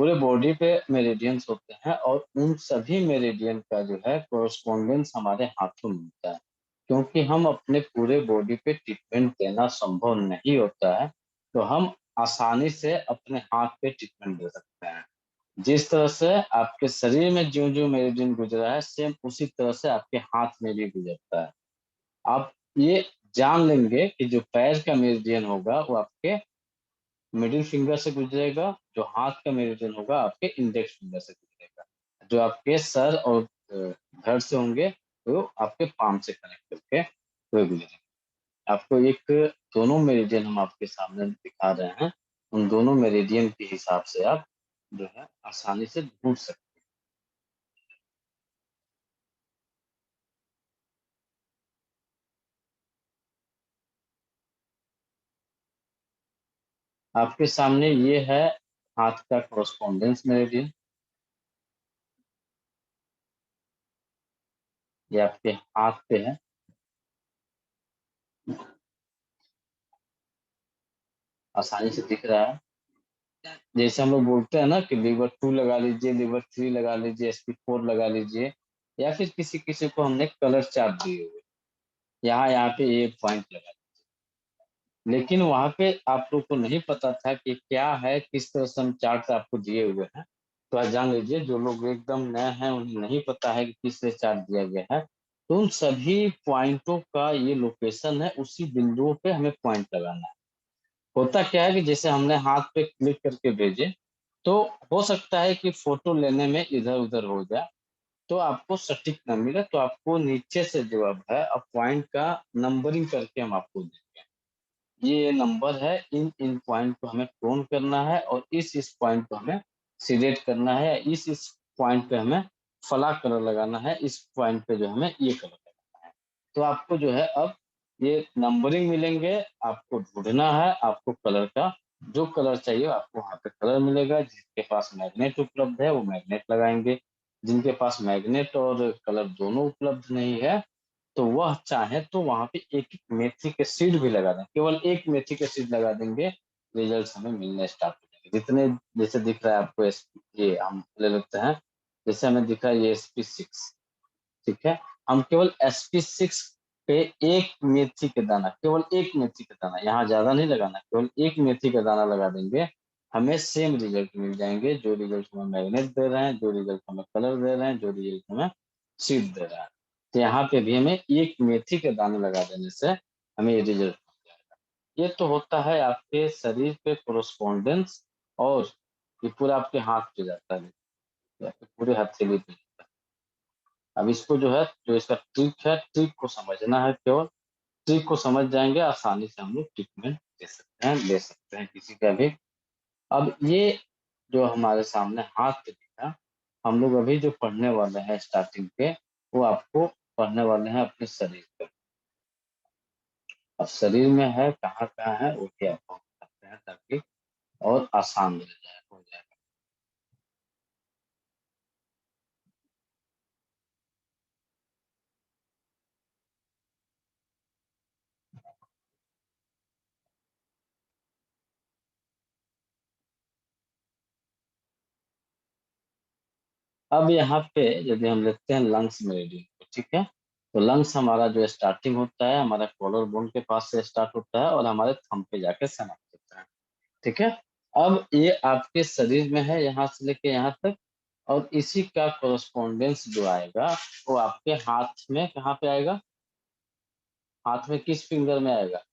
पूरे बॉडी पे मेरिडियंस होते हैं और उन सभी मेरिडियन का जो है कोरस्पॉन्डेंस हमारे हाथों में होता है। क्योंकि हम अपने पूरे बॉडी पे ट्रीटमेंट देना संभव नहीं होता है, तो हम आसानी से अपने हाथ पे ट्रीटमेंट दे सकते हैं। जिस तरह से आपके शरीर में ज्यों-ज्यों मेरिडियन गुजरा है, सेम उसी तरह से आपके हाथ में भी गुजरता है। आप ये जान लेंगे कि जो पैर का मेरिडियन होगा वो आपके मिडिल फिंगर से गुजरेगा, जो हाथ का मेरिडियन होगा आपके इंडेक्स फिंगर से गुजरेगा। जो आपके सर और धड़ से होंगे वो आपके पाम से कनेक्ट करके वो गुजरेंगे। आपको एक दोनों मेरिडियन हम आपके सामने दिखा रहे हैं, उन दोनों मेरिडियन के हिसाब से आप जो है आसानी से ढूँढ सकते हैं। आपके सामने ये है हाथ का कोरस्पॉन्डेंस मेरिडियन, ये आपके हाथ पे है। आसानी से दिख रहा है। जैसे हम लोग बोलते हैं ना कि लीवर 2 लगा लीजिए, लीवर 3 लगा लीजिए, SP4 लगा लीजिए, या फिर किसी-किसी को हमने कलर चार्ट दिए हुए, यहाँ पे ये पॉइंट लगा। लेकिन वहाँ पे आप लोग को नहीं पता था कि क्या है, किस तरह से हम चार्ट आपको दिए हुए हैं। तो आप जान लीजिए जो लोग एकदम नए हैं उन्हें नहीं पता है कि किस तरह चार्ट दिया गया है। तो उन सभी पॉइंटों का ये लोकेशन है, उसी बिंदुओं पे हमें पॉइंट लगाना है। होता क्या है कि जैसे हमने हाथ पे क्लिक करके भेजे, तो हो सकता है कि फ़ोटो लेने में इधर-उधर हो जाए, तो आपको सटीक ना मिले, तो आपको नीचे से जो अब है अब पॉइंट का नंबरिंग करके हम आपको देंगे। ये नंबर है, इन पॉइंट को हमें टोन करना है और इस पॉइंट को हमें सिलेक्ट करना है, इस पॉइंट पे हमें फला कलर लगाना है, इस पॉइंट पे जो हमें ये कलर लगाना है। तो आपको जो है अब ये नंबरिंग मिलेंगे, आपको ढूँढना है, आपको कलर का जो कलर चाहिए आपको वहाँ पे कलर मिलेगा, जिसके पास मैग्नेट उपलब्ध है वो मैग्नेट लगाएँगे, जिनके पास मैग्नेट और कलर दोनों उपलब्ध नहीं है तो वह चाहे तो वहाँ पे एक-एक मेथी के सीड भी लगा दें, केवल एक मेथी के सीड लगा देंगे, रिजल्ट्स हमें मिलने स्टार्ट हो जाएँगे। जितने जैसे दिख रहा है आपको ये हम ले लेते हैं, जैसे हमें दिख रहा है ये SP6 ठीक है? हम केवल SP6 पे एक मेथी का दाना, केवल एक मेथी का दाना, यहाँ ज़्यादा नहीं लगाना, केवल एक मेथी का दाना लगा देंगे, हमें सेम रिजल्ट मिल जाएँगे, जो रिजल्ट हमें मैग्नेट दे रहे हैं, जो रिजल्ट हमें कलर दे रहे हैं, जो रिजल्ट हमें सीड दे रहा है। तो यहाँ पे भी हमें एक मेथी के दाने लगा देने से हमें ये रिजल्ट मिल जाएगा। ये तो होता है आपके शरीर पे कोरेस्पोंडेंस और ये पूरा आपके हाथ पे जाता है, या फिर पूरे हथेली पे। अब इसको जो है, जो इसका ट्रिक है, ट्रिक को समझना है केवल, ट्रिक को समझ जाएँगे, आसानी से हम लोग ट्रीटमेंट दे सकते हैं, ले सकते हैं किसी का भी। अब ये जो हमारे सामने हाथ पे दिखा, हम लोग अभी जो पढ़ने वाले हैं स्टार्टिंग पे, वो आपको पढ़ने वाले हैं अपने शरीर पे। अब शरीर में है, कहाँ-कहाँ है, वो भी आपको बताते हैं ताकि और आसान हो जाए। अब यहाँ पे यदि हम लेते हैं लंग्स मेरिडियन को, ठीक है? तो लंग्स हमारा जो स्टार्टिंग होता है, हमारा कॉलर बोन के पास से स्टार्ट होता है और हमारे थंब पे जाके समाप्त होता है, ठीक है? अब ये आपके शरीर में है यहाँ से लेके यहाँ तक और इसी का कोरेस्पोंडेंस जो आएगा, वो आपके हाथ में कहाँ पे आएगा? हाथ में किस फिंगर में आएगा?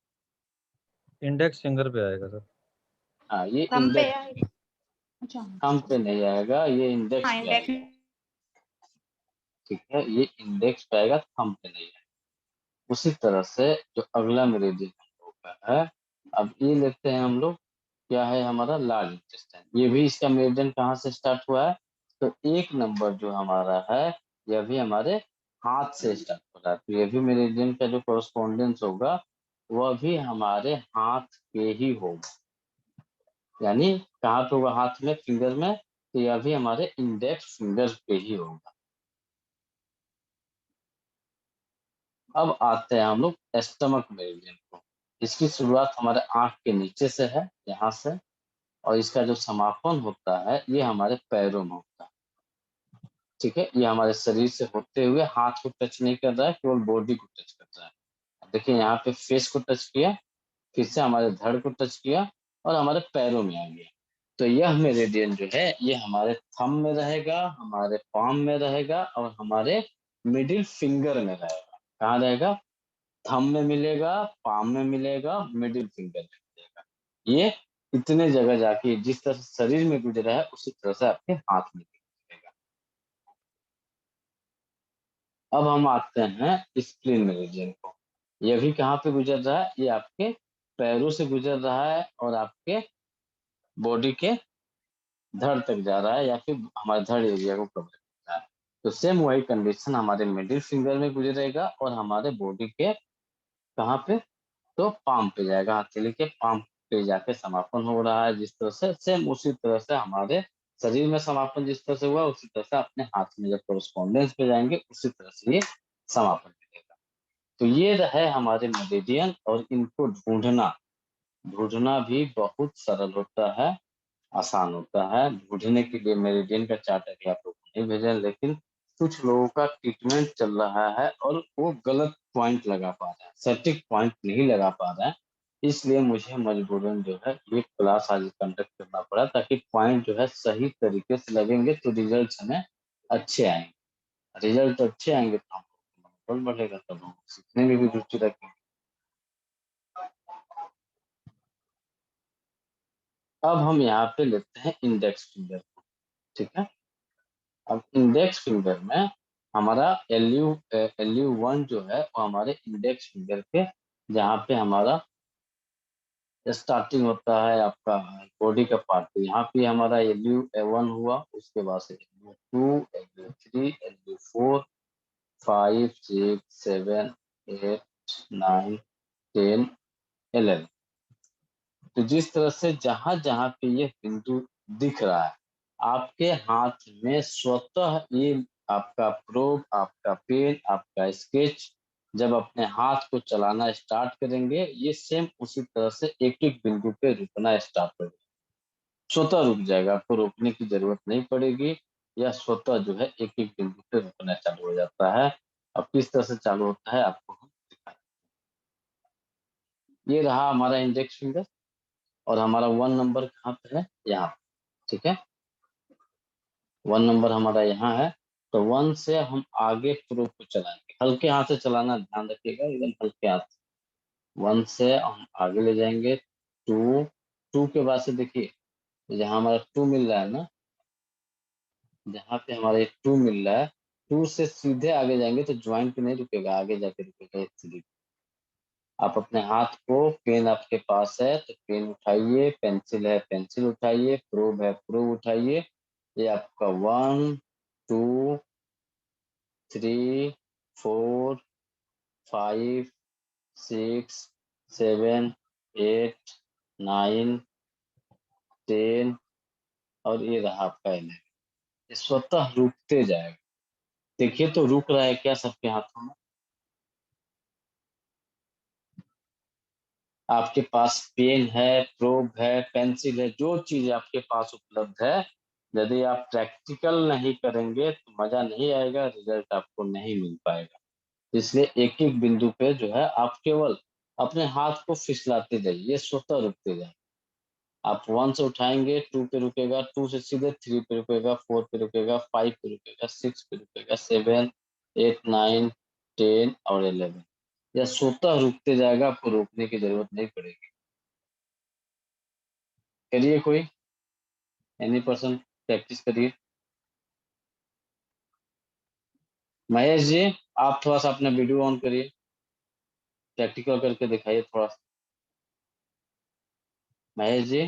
इंडेक्स फिंगर पे आएगा सर। हाँ, ये थंब पे इंडेक्स आएगा। अच्छा थंब पे नहीं आएगा, ये इंडेक्स हाँ पे इंडेक्स। आएगा, ठीक है? ये इंडेक्स पे आएगा, थंब पे नहीं आएगा। उसी तरह से जो अगला मेरिडियन हम लोग का है, अब ये लेते हैं हम लोग, क्या है हमारा लार्ज इंटेस्टाइन। ये भी इसका मेरिडियन कहाँ से स्टार्ट हुआ है? तो 1 नंबर जो हमारा है, यह भी हमारे हाथ से स्टार्ट हो रहा है। तो ये भी मेरिडियन का जो कोरेस्पोंडेंस होगा, वह भी हमारे हाथ पे ही होगा। यानी कहाँ पे होगा हाथ में, फिंगर में, तो यह भी हमारे इंडेक्स फिंगर पे ही होगा। अब आते हैं हम लोग स्टमक मेरिडियन को। इसकी शुरुआत हमारे आँख के नीचे से है, यहाँ से, और इसका जो समापन होता है ये हमारे पैरों में होता है। ठीक है, ये हमारे शरीर से होते हुए हाथ को टच नहीं कर रहा है, केवल बॉडी को टच कर रहा है। देखिए यहाँ पे फेस को टच किया, फिर से हमारे धड़ को टच किया और हमारे पैरों में आ गया। तो यह मेरिडियन जो है ये हमारे थंब में रहेगा, हमारे पाम में रहेगा और हमारे मिडिल फिंगर में रहेगा। कहाँ रहेगा? थंब में मिलेगा, पाम में मिलेगा, मिडिल फिंगर में मिलेगा। ये इतने जगह जाके जिस तरह से शरीर में गुजरा है उसी तरह से आपके हाथ में गुजरेगा। अब हम आते हैं स्प्लीन मेरिडियन को। यह भी कहाँ पे गुजर रहा है? ये आपके पैरों से गुजर रहा है और आपके बॉडी के धड़ तक जा रहा है या फिर हमारे धड़ एरिया को कवर कर रहा है। तो सेम वही कंडीशन हमारे मिडिल फिंगर में गुजरेगा और हमारे बॉडी के कहाँ पे? तो पाम पे जाएगा, हथेली के पाम पे जाके समापन हो रहा है। जिस तरह से सेम उसी तरह से हमारे शरीर में समापन जिस तरह से हुआ उसी तरह से अपने हाथ में जब कोरस्पॉन्डेंस पे जाएंगे उसी तरह से ये समापन मिलेगा। तो ये रहे हमारे मेरिडियन और इनको ढूंढना ढूंढना भी बहुत सरल होता है, आसान होता है। ढूंढने के लिए मेरिडियन का चार्ट अभी आप लोग को नहीं भेजा, लेकिन कुछ लोगों का ट्रीटमेंट चल रहा है और वो गलत पॉइंट लगा पा रहे हैं, सटीक पॉइंट नहीं लगा पा रहे हैं। इसलिए मुझे मजबूरन जो है ये क्लास आज कंडक्ट करना पड़ा, ताकि पॉइंट जो है सही तरीके से लगेंगे तो रिजल्ट हमें अच्छे आएंगे। रिजल्ट अच्छे आएंगे तो हमको मनोबल बढ़ेगा, तब हम सीखने में भी रुचि रखेंगे। अब हम यहाँ पे लेते हैं इंडेक्स फिंगर को। ठीक है, अब इंडेक्स फिंगर में हमारा एल यू वन जो है वो हमारे इंडेक्स फिंगर के जहाँ पे हमारा स्टार्टिंग होता है आपका बॉडी का पार्ट, तो यहाँ पे हमारा एल यू वन हुआ, उसके बाद से L U two, L U three, L U four, 5, 6, 7, 8, 9, 10, 11। तो जिस तरह से जहां जहां पे ये बिंदु दिख रहा है आपके हाथ में, स्वतः ये आपका प्रोब, आपका पेन, आपका स्केच जब अपने हाथ को चलाना स्टार्ट करेंगे ये सेम उसी तरह से एक एक बिंदु पे रुकना स्टार्ट कर देगा। स्वतः रुक जाएगा, आपको रोकने की जरूरत नहीं पड़ेगी। यह स्वतः जो है एक एक बिंदु पे रुकना चालू हो जाता है। अब किस तरह से चालू होता है आपको हम दिखाएं। ये रहा हमारा इंडेक्स फिंगर और हमारा वन नंबर कहाँ पे है? यहाँ पे। ठीक है, वन नंबर हमारा यहाँ है। तो वन से हम आगे प्रूफ को चलाएंगे, हल्के हाथ से चलाना, ध्यान रखिएगा, एकदम हल्के हाथ से। वन से हम आगे ले जाएंगे। टू, टू के बाद से देखिए जहाँ हमारा टू मिल रहा है ना, जहाँ पे हमारा टू मिल रहा है, टू से सीधे आगे जाएंगे तो ज्वाइंट पे नहीं रुकेगा, आगे जाके रुकेगा सीधे। आप अपने हाथ को, पेन आपके पास है तो पेन उठाइए, पेंसिल है पेंसिल उठाइए, प्रोब है प्रोब उठाइए। ये आपका 1, 2, 3, 4, 5, 6, 7, 8, 9, 10 और ये रहा आपका 11। ये स्वतः रुकते जाएगा। देखिए तो रुक रहा है क्या सबके हाथों में? आपके पास पेन है, प्रोब है, पेंसिल है, जो चीज आपके पास उपलब्ध है, यदि आप प्रैक्टिकल नहीं करेंगे तो मजा नहीं आएगा, रिजल्ट आपको नहीं मिल पाएगा। इसलिए एक एक बिंदु पे जो है आप केवल अपने हाथ को फिसलाते जाइए, ये स्वतः रुकते जाए। आप वन से उठाएंगे, टू पे रुकेगा, टू से सीधे थ्री पे रुकेगा, फोर पे रुकेगा, फाइव पे रुकेगा, सिक्स पे रुकेगा, सेवन, एट, नाइन, 10 और 11। यह स्वतः रुकते जाएगा, आपको रोकने की जरूरत नहीं पड़ेगी। करिए कोई, एनी पर्सन, प्रैक्टिस करिए। महेश जी, आप थोड़ा सा अपना वीडियो ऑन करिए, प्रैक्टिकल करके दिखाइए थोड़ा सा। महेश जी,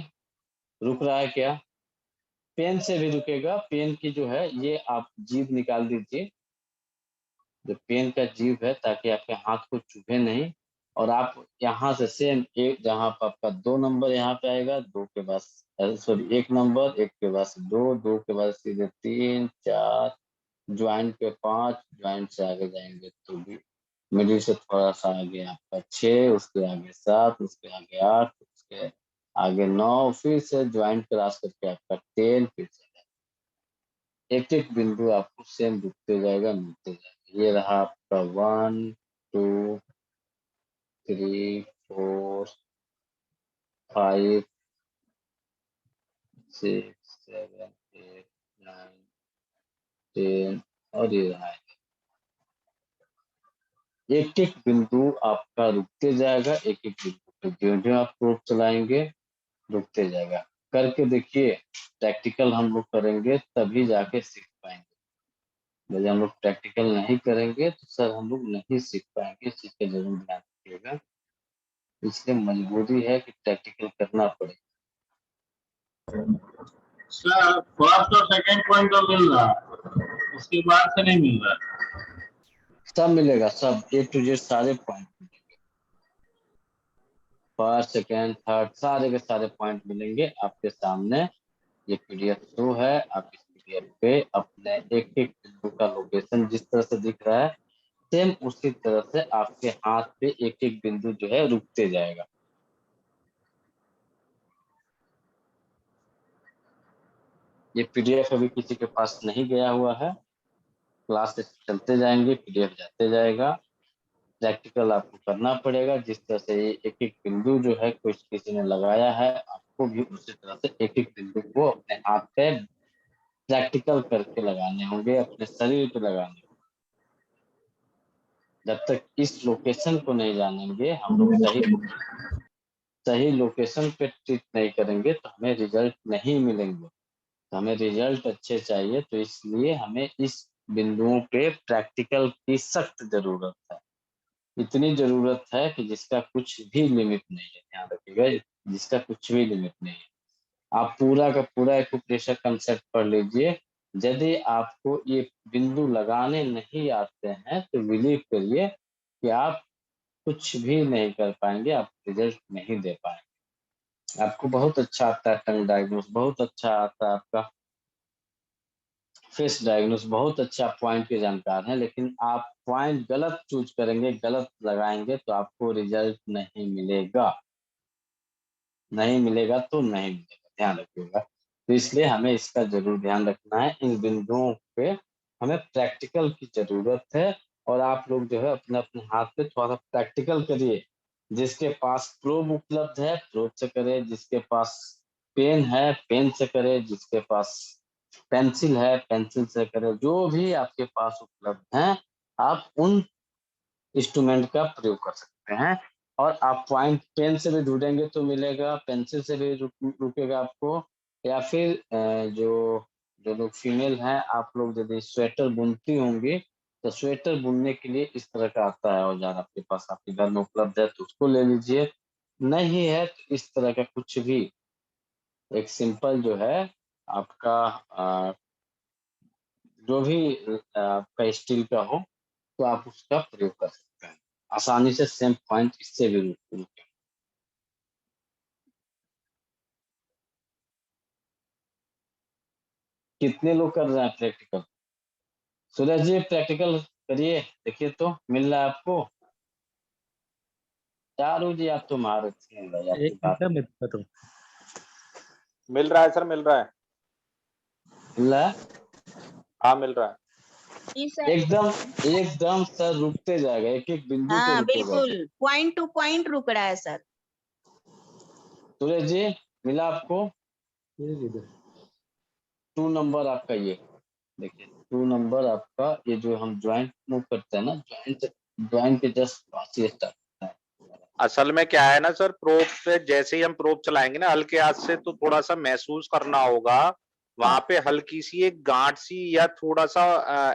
रुक रहा है क्या? पेन से भी रुकेगा, पेन की जो है ये आप जीभ निकाल दीजिए, जो पेन का जीभ है, ताकि आपके हाथ को चुभे नहीं। और आप यहाँ से सेम एक, जहाँ पर आपका दो नंबर यहाँ पे आएगा, दो के बाद सॉरी एक नंबर, एक के बाद से दो, दो के बाद सीधे तीन, चार, ज्वाइंट पे पांच, ज्वाइंट से आगे जाएंगे तो भी मिडिल से थोड़ा सा आगे आपका छः, उसके आगे सात, उसके आगे आठ, उसके आगे 9, फिर से ज्वाइंट क्रॉस करके आपका 10, फिर से एक एक बिंदु आपको सेम दिखते जाएगा, मिलते जाएगा। ये रहा आपका 1 2 3 4 5 6 7 8 9 10 और ये रहा। एक एक बिंदु आपका रुकते जाएगा, एक एक बिंदु पे जो आप प्रूफ चलाएंगे रुकते जाएगा। करके देखिए, प्रैक्टिकल हम लोग करेंगे तभी जाके सीख पाएंगे। यदि हम लोग प्रैक्टिकल नहीं करेंगे तो सर हम लोग नहीं सीख पाएंगे। इस चीज का जरूर ध्यान रखिएगा। इसलिए मजबूरी है कि प्रैक्टिकल करना पड़ेगा। सर फर्स्ट और सेकंड पॉइंट तो मिल रहा है, उसके बाद से नहीं मिल रहा है। सब मिलेगा, सब A to Z सारे पॉइंट मिलेंगे। फर्स्ट सेकेंड थर्ड सारे के सारे पॉइंट मिलेंगे आपके सामने। ये पीडीएफ शो है, आप इस पीडीएफ पे अपने एक एक बिंदु का लोकेशन जिस तरह से दिख रहा है सेम उसी तरह से आपके हाथ पे एक एक बिंदु जो है रुकते जाएगा। ये पीडीएफ अभी किसी के पास नहीं गया हुआ है, क्लास से चलते जाएंगे पीडीएफ जाते जाएगा। प्रैक्टिकल आपको करना पड़ेगा। जिस तरह से ये एक एक बिंदु जो है कोई किसी ने लगाया है, आपको भी उसी तरह से एक एक बिंदु को अपने हाथ पे प्रैक्टिकल करके लगाने होंगे, अपने शरीर पे लगाने होंगे। जब तक इस लोकेशन को नहीं जानेंगे हम लोग सही लोकेशन पे ट्रिक नहीं करेंगे तो हमें रिजल्ट नहीं मिलेंगे। तो हमें रिजल्ट अच्छे चाहिए, तो इसलिए हमें इस बिंदुओं पे प्रैक्टिकल की सख्त जरूरत है। इतनी जरूरत है कि जिसका कुछ भी लिमिट नहीं है। ध्यान रखिएगा, जिसका कुछ भी लिमिट नहीं है। आप पूरा का पूरा एक्यूप्रेशर कंसेप्ट पढ़ लीजिए। यदि आपको ये बिंदु लगाने नहीं आते हैं तो बिलीव करिए कि आप कुछ भी नहीं कर पाएंगे, आप रिजल्ट नहीं दे पाएंगे। आपको बहुत अच्छा आता है टंग डायग्नोस, बहुत अच्छा आता है आपका फेस डायग्नोस, बहुत अच्छा पॉइंट के जानकार हैं, लेकिन आप पॉइंट गलत चूज करेंगे, गलत लगाएंगे तो आपको रिजल्ट नहीं मिलेगा। नहीं मिलेगा तो नहीं मिलेगा, ध्यान रखिएगा। तो इसलिए हमें इसका जरूर ध्यान रखना है। इन बिंदुओं पे हमें प्रैक्टिकल की जरूरत है। और आप लोग जो है अपने अपने हाथ पे थोड़ा सा प्रैक्टिकल करिए। जिसके पास प्रोब उपलब्ध है प्रोब से करे, जिसके पास पेन है पेन से करे, जिसके पास पेंसिल है पेंसिल से करे। जो भी आपके पास उपलब्ध है आप उन इंस्ट्रूमेंट का प्रयोग कर सकते हैं। और आप पॉइंट पेन से भी ढूंढेंगे तो मिलेगा, पेंसिल से भी रुकेगा आपको। या फिर जो जो लोग फीमेल हैं, आप लोग यदि स्वेटर बुनती होंगी तो स्वेटर बुनने के लिए इस तरह का आता है औजार, आपके पास आपके घर में उपलब्ध है तो उसको ले लीजिए। नहीं है तो इस तरह का कुछ भी एक सिंपल जो है आपका जो भी आपका स्टील का हो तो आप उसका प्रयोग कर सकते हैं। आसानी से सेम पॉइंट इससे भी रुके। कितने लोग कर रहे हैं प्रैक्टिकल? सूरज जी प्रैक्टिकल करिए, देखिए तो मिल रहा है आपको? चारू जी आप तो महारत हैं भाई, आपकी एक बात मिनट में दिक्कत हो। मिल रहा है सर, मिल रहा है। मिल रहा है हाँ मिल रहा है। जी सर। एकदम एकदम सर रुकते जाएगा, एक एक बिंदु पे हाँ रुकेगा। बिल्कुल, पॉइंट टू पॉइंट रुक रहा है सर। सूरज जी मिला आपको? 2 नंबर आपका ये देखिए, 2 नंबर आपका ये जो हम ज्वाइंट मूव करते हैं ना, ज्वाइंट के जस्ट पास ये स्टार्ट होता है। असल में क्या है ना सर, प्रोब पे जैसे ही हम प्रोब चलाएंगे ना हल्के हाथ से, तो थोड़ा सा महसूस करना होगा वहां पे हल्की सी एक गांठ सी, या थोड़ा सा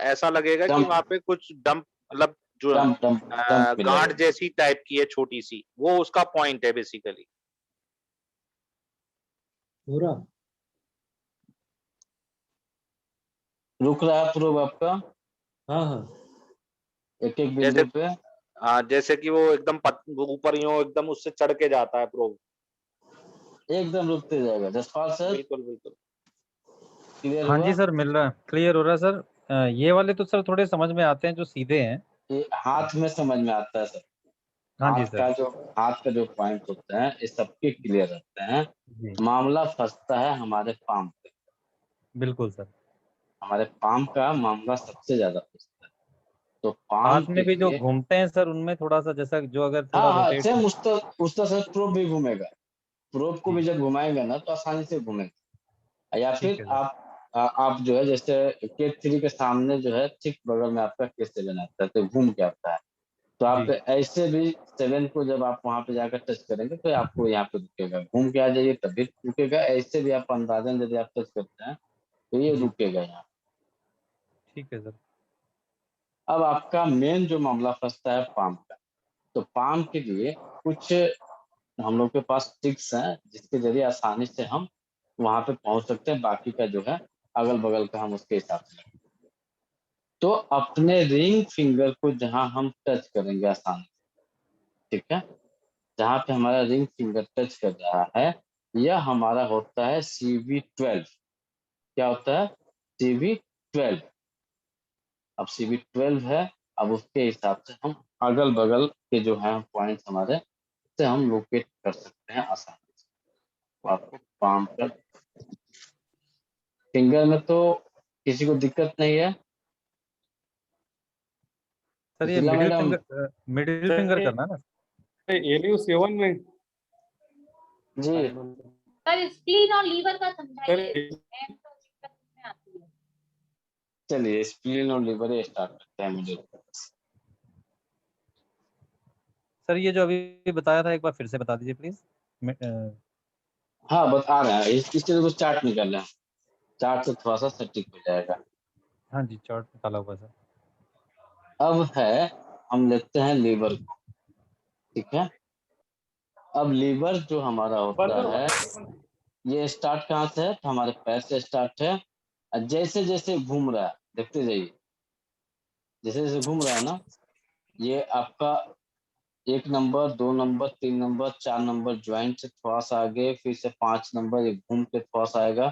ऐसा लगेगा कि डंप वहां पे कुछ डंप, मतलब जो डंप डंप डंप गांठ मिलेगा। जैसी टाइप की है छोटी सी, वो उसका पॉइंट है बेसिकली। पूरा रुक रहा है प्रूव आपका हाँ हाँ एक एक जैसे बिंदु पे। जैसे कि वो एकदम ऊपर ही हो, एकदम उससे चढ़ के जाता है प्रोब। एकदम रुकते जाएगा। जसपाल सर बिल्कुल बिल्कुल। क्लियर हाँ हुआ? जी सर, मिल रहा है, क्लियर हो रहा है सर। ये वाले तो सर थोड़े समझ में आते हैं जो सीधे हैं। ये हाथ में समझ में आता है सर। हाँ जी सर। हाथ का जो पॉइंट होता है ये सबके क्लियर रहते हैं। जी मामला फंसता है हमारे पाम पे। बिल्कुल सर। हमारे पाम का मामला सबसे ज्यादा फंसता है। तो पाम हाथ के में भी जो लिए घूमते हैं सर, उनमें थोड़ा सा जैसा जो अगर थोड़ा हाँ हाँ रोटेट। सेम उस तरह से प्रोब भी घूमेगा। प्रोब को भी जी जब घुमाएंगे ना तो आसानी से घूमेगा। या ठीक फिर है सर। आप जो है जैसे केस 3 के सामने जो है ठीक बगल में आपका केस 7 आता है तो घूम के आता है। तो आप जी ऐसे भी 7 को जब आप वहां पे जाकर टच करेंगे तो आपको यहाँ पे रुकेगा। घूम के आ जाइए तब भी रुकेगा। ऐसे भी आप अंदाजन यदि आप टच करते हैं तो ये जी रुकेगा यहाँ। ठीक है सर। अब आपका मेन जो मामला फंसता है पाम का। तो पाम के लिए कुछ हम लोग के पास ट्रिक्स हैं जिसके जरिए आसानी से हम वहां पे पहुंच सकते हैं। बाकी का जो है अगल बगल का हम उसके हिसाब से। तो अपने रिंग फिंगर को जहां हम टच करेंगे आसानी से, ठीक है, जहां पे हमारा रिंग फिंगर टच कर रहा है यह हमारा होता है CV12। क्या होता है? CV12। अब CV12 है। अब उसके हिसाब से हम अगल बगल के जो है पॉइंट हमारे से हम लोकेट कर सकते हैं आसानी से। तो आपको पाम पर फिंगर में तो किसी को दिक्कत नहीं है। सर ये Sushila madam middle sir finger करना है ना। एलयू 7 में जी पर स्प्लीन और लीवर का सर समझाइए, एम तो दिक्कत में आती है। चलिए स्प्लीन और लिवर स्टार्ट करते हैं मुझे। सर ये जो अभी बताया था एक बार फिर से बता दीजिए प्लीज। हाँ बता रहे हैं इस चीज को चार्ट निकाल रहे हैं। चार्ट से थोड़ा सा सटीक हो जाएगा। हाँ जी चार्ट निकाला हुआ है सर। अब है हम लेते हैं लीवर को। ठीक है। अब लीवर जो हमारा होता है ये स्टार्ट कहाँ से है? तो हमारे पैर से स्टार्ट है। और जैसे जैसे घूम रहा है देखते जाइए। जैसे जैसे घूम रहा है ना ये आपका 1 number 2 number 3 number 4 number joint से थोड़ा सा आगे फिर से 5 नंबर ये घूम के थोड़ा सा आएगा।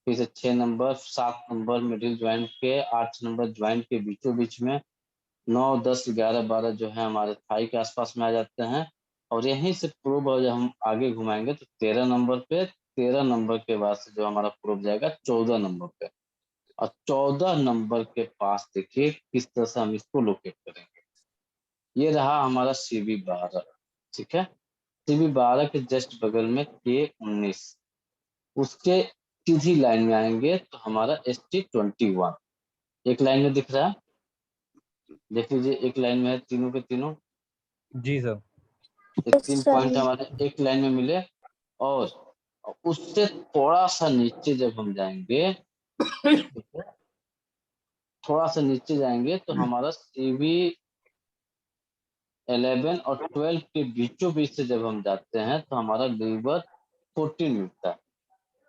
फिर से 6 नंबर 7 नंबर मिडिल ज्वाइंट के 8 नंबर ज्वाइंट के बीचों बीच में 9 10 11 12 जो है हमारे थाई के आसपास में आ जाते हैं। और यहीं से प्रोब जब हम आगे घुमाएंगे तो 13 नंबर पे 13 नंबर के बाद से जो हमारा प्रोब जाएगा 14 नंबर पे। और 14 नंबर के पास देखिए किस तरह से हम इसको लोकेट करेंगे। ये रहा हमारा CV12। ठीक है। CV12 के जस्ट बगल में K19। उसके सीधी लाइन में आएंगे तो हमारा ST21 एक लाइन में दिख रहा है। देख लीजिए एक लाइन में है तीनों के तीनों। जी सर। ये 3 पॉइंट हमारे एक लाइन में मिले। और उससे थोड़ा सा नीचे जब हम जाएंगे, ठीक है, थोड़ा सा नीचे जाएंगे तो हमारा CV11 और 12 के बीचों बीच से जब हम जाते हैं तो हमारा लीवर 14 मिलता है।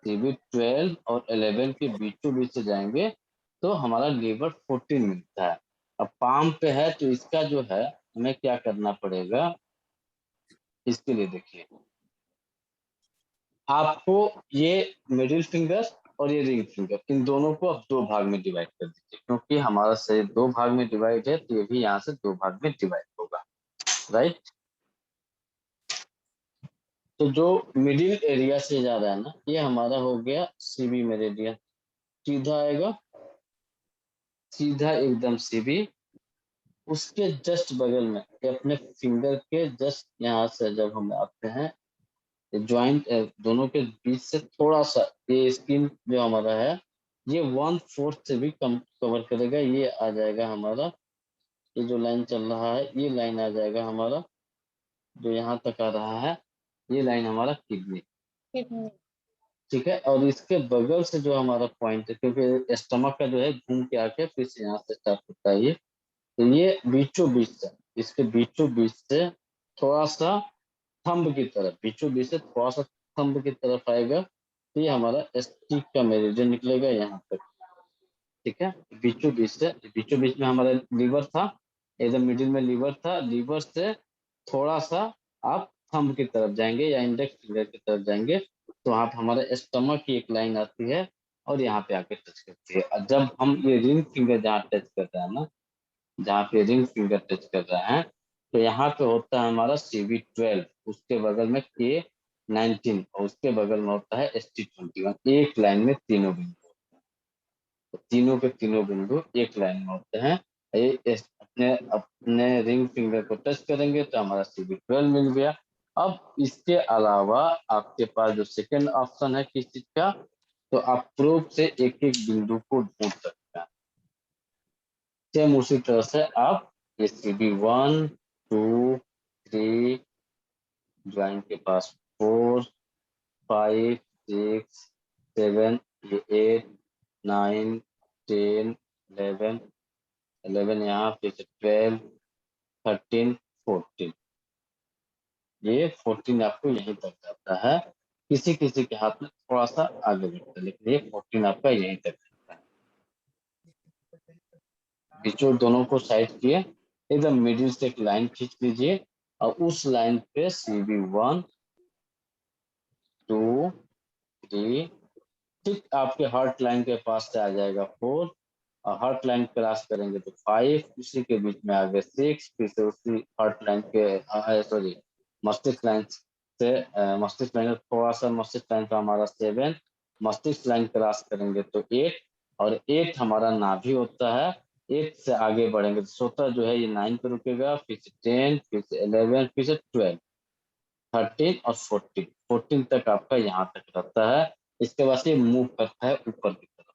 CV12 और 11 के बीचों बीच से जाएंगे तो हमारा लीवर 14 मिलता है। अब पाम पे है तो इसका जो है हमें क्या करना पड़ेगा इसके लिए देखिए। आपको ये मिडिल फिंगर और ये रिंग फिंगर इन दोनों को आप 2 भाग में डिवाइड कर दीजिए क्योंकि हमारा शरीर 2 भाग में डिवाइड है तो ये भी यहाँ से 2 भाग में डिवाइड होगा। राइट। तो जो मिडिल एरिया से जा रहा है ना ये हमारा हो गया CV मेरिडियन। सीधा आएगा सीधा एकदम CV। उसके जस्ट बगल में ये अपने फिंगर के जस्ट यहाँ से जब हम आते हैं ज्वाइंट दोनों के बीच से थोड़ा सा ये स्किन जो हमारा है ये 1/4 से भी कम कवर करेगा। ये आ जाएगा हमारा ये जो लाइन चल रहा है ये लाइन आ जाएगा हमारा जो यहाँ तक आ रहा है ये लाइन हमारा किडनी। ठीक है। और इसके बगल से जो हमारा पॉइंट है क्योंकि स्टमक का जो है घूम के आके फिर से यहाँ से स्टार्ट होता है ये। तो ये बीचों बीच से इसके बीचों बीच से थोड़ा सा थंब की तरफ बीचों बीच से थोड़ा सा थंब की तरफ आएगा तो ये हमारा ST का मेरिडियन निकलेगा यहाँ तक। ठीक है। बीचों बीच में हमारा लीवर था एकदम मिडिल में लीवर था। लीवर से थोड़ा सा आप थंब की तरफ जाएंगे या इंडेक्स फिंगर की तरफ जाएंगे तो वहाँ पे हमारे स्टमक की एक लाइन आती है और यहाँ पे आके टच करती है। और जब हम ये रिंग फिंगर जहाँ टच कर रहे हैं ना जहाँ पे रिंग फिंगर टच कर रहे हैं तो यहाँ पे होता है हमारा CV12, उसके बगल में K19 और उसके बगल में होता है ST21। एक लाइन में तीनों बिंदु, तो तीनों के तीनों बिंदु एक लाइन में होते हैं। अपने अपने रिंग फिंगर को टच करेंगे तो हमारा CV12 मिल गया। अब इसके अलावा आपके पास जो सेकंड ऑप्शन है किस चीज का, तो आप प्रोब से एक एक बिंदु को ढूंढ सकते हैं। सेम उसी तरह से आप ये CV1, 2, 3, ज्वाइन के पास 4, 5, 6, 7, 8, 9, 10, 11 यहाँ पे 12, 13, 14, ये 14 आपको यहीं तक जाता है। किसी किसी के हाथ में थोड़ा सा आगे बढ़ता है, लेकिन ये 14 आपका यहीं तक जाता है। बीचों दोनों को साइड किए, एकदम मिडिल से एक लाइन खींच लीजिए और उस लाइन पे CV1, 2, 3, ठीक आपके हार्ट लाइन के पास से आ जाएगा 4, और हार्ट लाइन क्रॉस करेंगे तो 5, उसी के बीच में आ गए 6, फिर से उसी हार्ट लाइन के सॉरी मस्तिष्क लाइन से मस्तिष्क लाइन थोड़ा सा मस्तिष्क लाइन का हमारा 7, मस्तिष्क लाइन क्रॉस करेंगे तो 8, और 8 हमारा नाभि होता है। 8 से आगे बढ़ेंगे तो सोता जो है ये 9 पे रुकेगा, फिर से 10, फिर से 11, फिर से 12, 13 और 14 तक आपका यहाँ तक रहता है। इसके बाद से ये मूव करता है ऊपर की तरफ,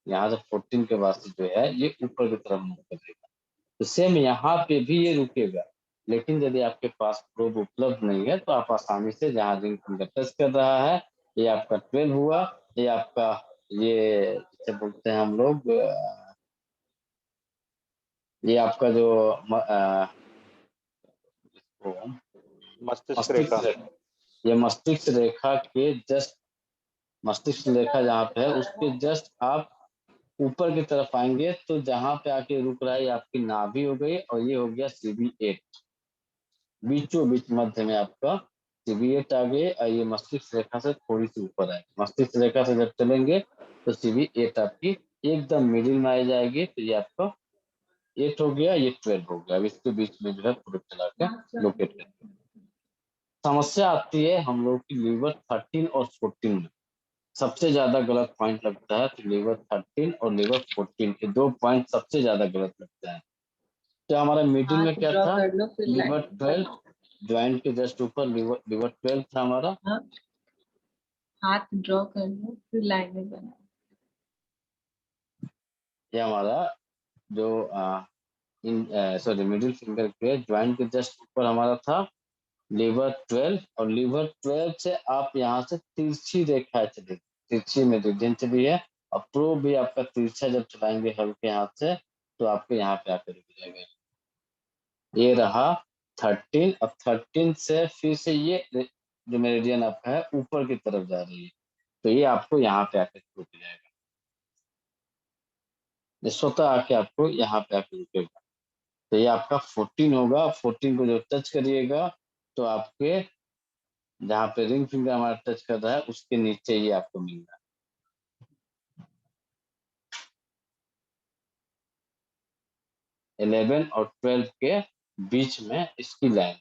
यहाँ से 14 के बाद से जो है ये ऊपर की तरफ मूव करेगा। तो सेम यहाँ पे भी ये रुकेगा, लेकिन यदि आपके पास प्रोब उपलब्ध नहीं है तो आप आसानी से जहाँ रिंग फिंगर टच कर रहा है, ये आपका 12 हुआ, ये आपका ये जिसे बोलते हैं हम लोग ये आपका जो मस्तिष्क रेखा। ये मस्तिष्क रेखा के जस्ट, मस्तिष्क रेखा जहाँ पे है उसके जस्ट आप ऊपर की तरफ आएंगे तो जहाँ पे आके रुक रहा है ये आपकी नाभि हो गई, और ये हो गया CV8। बीचों बीच मध्य में आपका CV8 आ गए, और ये मस्तिष्क रेखा से थोड़ी सी ऊपर है। मस्तिष्क रेखा से जब चलेंगे तो CV8 आपकी एकदम मिडिल में आ जाएगी, तो ये आपका 8 हो गया, ये 12 हो गया। अब इसके बीच में जो है प्रोब चला के लोकेट करते हैं। समस्या आती है हम लोग की लीवर 13 और 14 में, सबसे ज्यादा गलत पॉइंट लगता है। तो लीवर 13 और लीवर 14 के 2 पॉइंट सबसे ज्यादा गलत लगता है। तो हमारा मिडिल में क्या था, लीवर 12, ज्वाइंट के जस्ट ऊपर लीवर 12 था हमारा। हाथ ड्रॉ कर लो फिर लाइनें बना। ये हमारा जो सॉरी मिडिल फिंगर के ज्वाइंट के जस्ट ऊपर हमारा था लीवर 12, और लीवर 12 से आप यहाँ से तिरछी रेखा चली, तिरछी मेरिडियन चली है, और प्रोब भी आपका तिरछा जब चलाएंगे हल्के हाथ से तो आपको यहाँ पे आकर रुक जाएगा। ये रहा 13। अब 13 से फिर से ये जो मेरिडियन आपका है ऊपर की तरफ जा रही है, तो ये आपको यहाँ पे आकर रुक जाएगा। ये स्वतः आके आपको यहाँ पे आकर रुकेगा। तो ये आपका 14 होगा। 14 को जो टच करिएगा तो आपके जहाँ पे रिंग फिंगर हमारा टच कर रहा है उसके नीचे ही आपको मिल रहा है। 11 और 12 के बीच में इसकी लाइन,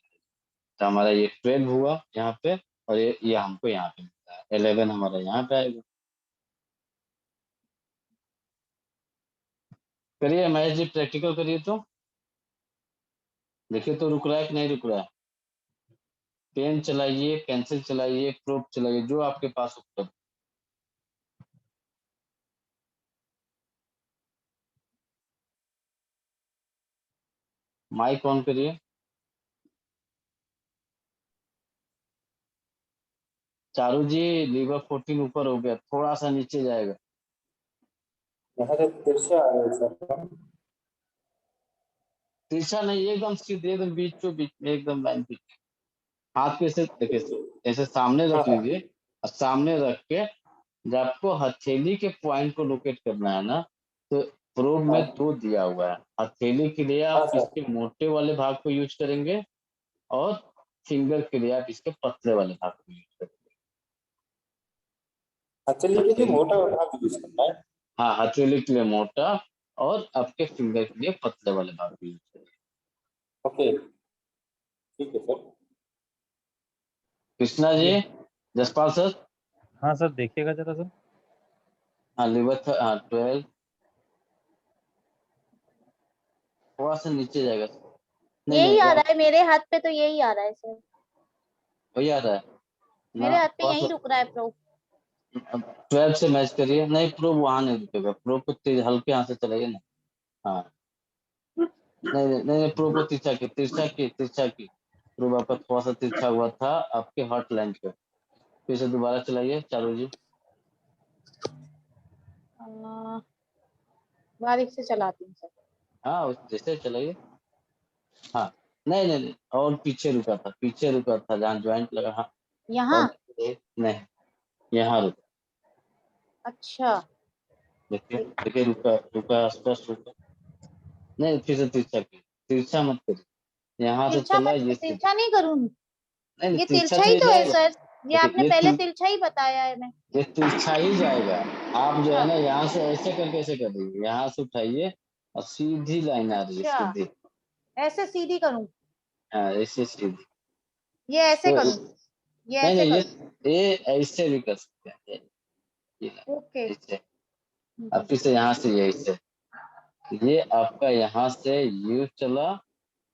तो हमारा ये 12 हुआ यहाँ पे, और ये हमको यहाँ पे मिलता है। 11 हमारा यहाँ पे आएगा। करिए महेश जी, प्रैक्टिकल करिए तो देखिए तो रुक रहा है कि नहीं रुक रहा है। पेन चलाइए, पेंसिल चलाइए, प्रोब चलाइए, जो आपके पास उपलब्ध। माइक ऑन करिए। चारू जी लीवर 14 ऊपर हो गया, थोड़ा सा नीचे जाएगा। तिरछा नहीं, एकदम सीधे, एकदम बीचों बीच में, एकदम लाइन पे। हाथ पे से देखिए, ऐसे सामने रख लीजिए, और सामने रख के जब आपको हथेली के पॉइंट को लोकेट करना है ना, तो प्रोब में 2 दिया हुआ है। हथेली के लिए आप इसके मोटे वाले भाग को यूज करेंगे, और फिंगर के लिए आप इसके पतले वाले भाग को यूज करेंगे। हथेली के लिए मोटा भाग यूज करना है। हाँ, हथेली के लिए मोटा, और आपके फिंगर के लिए पतले वाले भाग को यूज करेंगे। ओके, ठीक है सर। कृष्णा जी, जसपाल सर, हाँ सर देखिएगा जरा सर। हाँ लिवर था, हाँ 12, थोड़ा सा नीचे जाएगा। नहीं यही नहीं आ रहा है मेरे हाथ पे, तो यही आ रहा है सर, वही आ रहा है मेरे ना, हाथ पे थोड़ा यही सा रुक रहा है प्रो। 12 से मैच करिए। नहीं प्रो वहां नहीं रुकेगा, प्रो को तेज हल्के हाथ से चलाइए ना। हाँ नहीं नहीं नहीं, प्रो को तिरछा की प्रो आपका थोड़ा सा तिरछा हुआ था आपके हॉट लाइन पे। फिर से दोबारा चलाइए चालू जी। बारीक से चलाती हूँ सर। हाँ जैसे चलाइए। हाँ नहीं नहीं नहीं, और पीछे रुका था जहाँ ज्वाइंट लगा। हाँ यहाँ। और नहीं, यहाँ रुका। अच्छा देखिए देखिए, रुका रुका, स्पष्ट रुका। नहीं फिर से तिरछा मत करिए, यहाँ से तिरछा चला मत, ये सीधा। तिरछा नहीं करूँ। नहीं नहीं, ये तिरछा तिरछा तो ही ये तो है जाएगा। सर, ये देखिए आपने पहले तिरछा ही बताया है। मैं ये तिरछा ही जाएगा। आप जो है ना अच्छा यहाँ से ऐसे करके ऐसे कर दीजिए, यहाँ से उठाइए और सीधी लाइन आ रही है, अच्छा, सीधी। ऐसे सीधी करूँ, हाँ ऐसे सीधी। ये ऐसे तो करूँ, ये नहीं ऐसे नहीं, करूँ। ये ऐसे भी कर सकते हैं, ये ओके ऐसे। अब फिर से यहाँ से ये ऐसे, ये आपका यहाँ से यू चला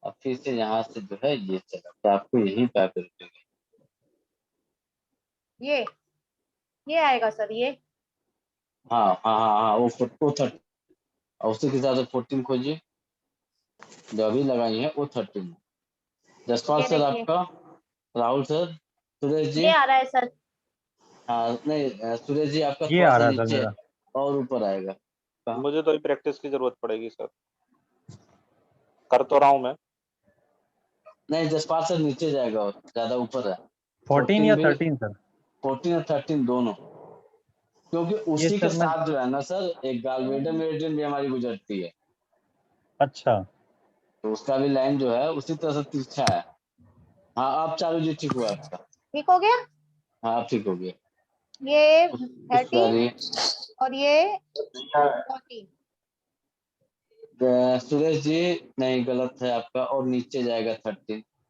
और फिर से यहाँ से जो है ये चला, तो आपको यही पैक रुकेगा। ये आएगा सर ये। हाँ हाँ हाँ हाँ, वो 30 और उसी के हिसाब से 14 खोजिए, जो अभी लगाई है वो 13। जसपाल ये सर देखिए आपका, राहुल सर, सुरेश जी। ये आ रहा है सर। हाँ नहीं सुरेश जी आपका ये थोड़ा आ सा रहा है सर नीचे मेरा। और ऊपर आएगा। कहाँ? मुझे तो अभी प्रैक्टिस की जरूरत पड़ेगी सर, कर तो रहा हूँ मैं। नहीं जसपाल सर नीचे जाएगा और ज्यादा ऊपर है। 14 या भी 13 सर? 14 और 13 दोनों, क्योंकि ये उसी के सर मैं, साथ जो है ना सर एक गालवेडन मेरिडियन भी हमारी गुजरती है, अच्छा तो उसका भी लाइन जो है उसी तरह से तिरछा है। हाँ आप चालू जी, ठीक हुआ आपका। ठीक हो गया। हाँ आप ठीक हो गए। ये उस 13 और ये 14। सुरेश जी नहीं गलत है आपका, और नीचे जाएगा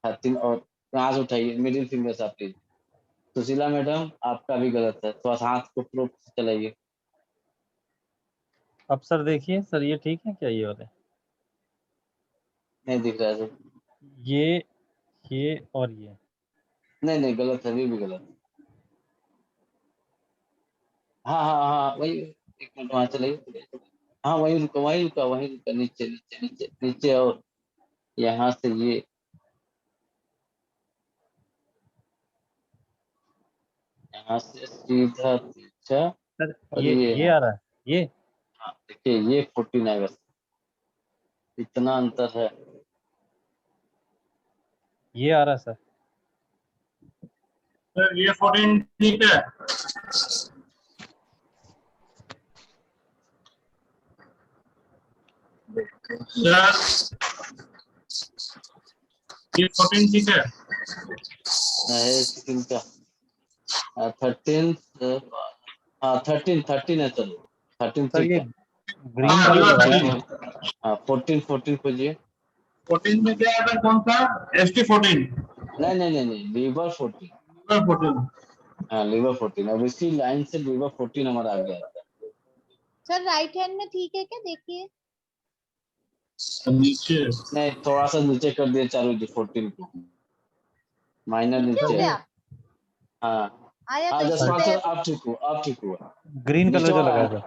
13 और हाथ उठाइए, मिडिल फिंगर से आप लीजिए। सुशीला मैडम आपका भी गलत है, थोड़ा सा हाथ को प्रूफ चलाइए। अब सर देखिए सर, ये ठीक है क्या ये वाले? नहीं दिख रहा है सर। ये और ये। नहीं नहीं गलत है, अभी भी गलत। हाँ हाँ हाँ वही, एक मिनट वहाँ चलाइए। हाँ वही रुका, नीचे नीचे नीचे नीचे, और यहाँ से ये, यहाँ से सीधा तिरछा, सर और ये ये हाँ आ रहा है ये। हाँ देखिए ये 14 आएगा, इतना अंतर है। ये आ रहा है सर। सर ये 14 ठीक है। सर ये 14 ठीक है। स्किन का 13, हाँ 13 है सर, 13 सर ठीक ये है। ग्रीन हाँ कलर रिवर्स लगाया ठीक है। है। हाँ 14 खोजिए। 14 में क्या आता है, कौन सा? ST 14 नहीं लीवर 14। 14। हाँ लीवर 14, अब इसी लाइन से लीवर 14 हमारा आ गया था। सर राइट हैंड में ठीक है क्या, देखिए। नीचे नहीं थोड़ा सा नीचे कर दिया चालू जी 14 को, माइनर नीचे हो नीचे। गया, हाँ आया हाँ तो इसी जसपाल पे। सर आप ठीक हुआ। ग्रीन कलर नीचे जो वाला लगाया सर,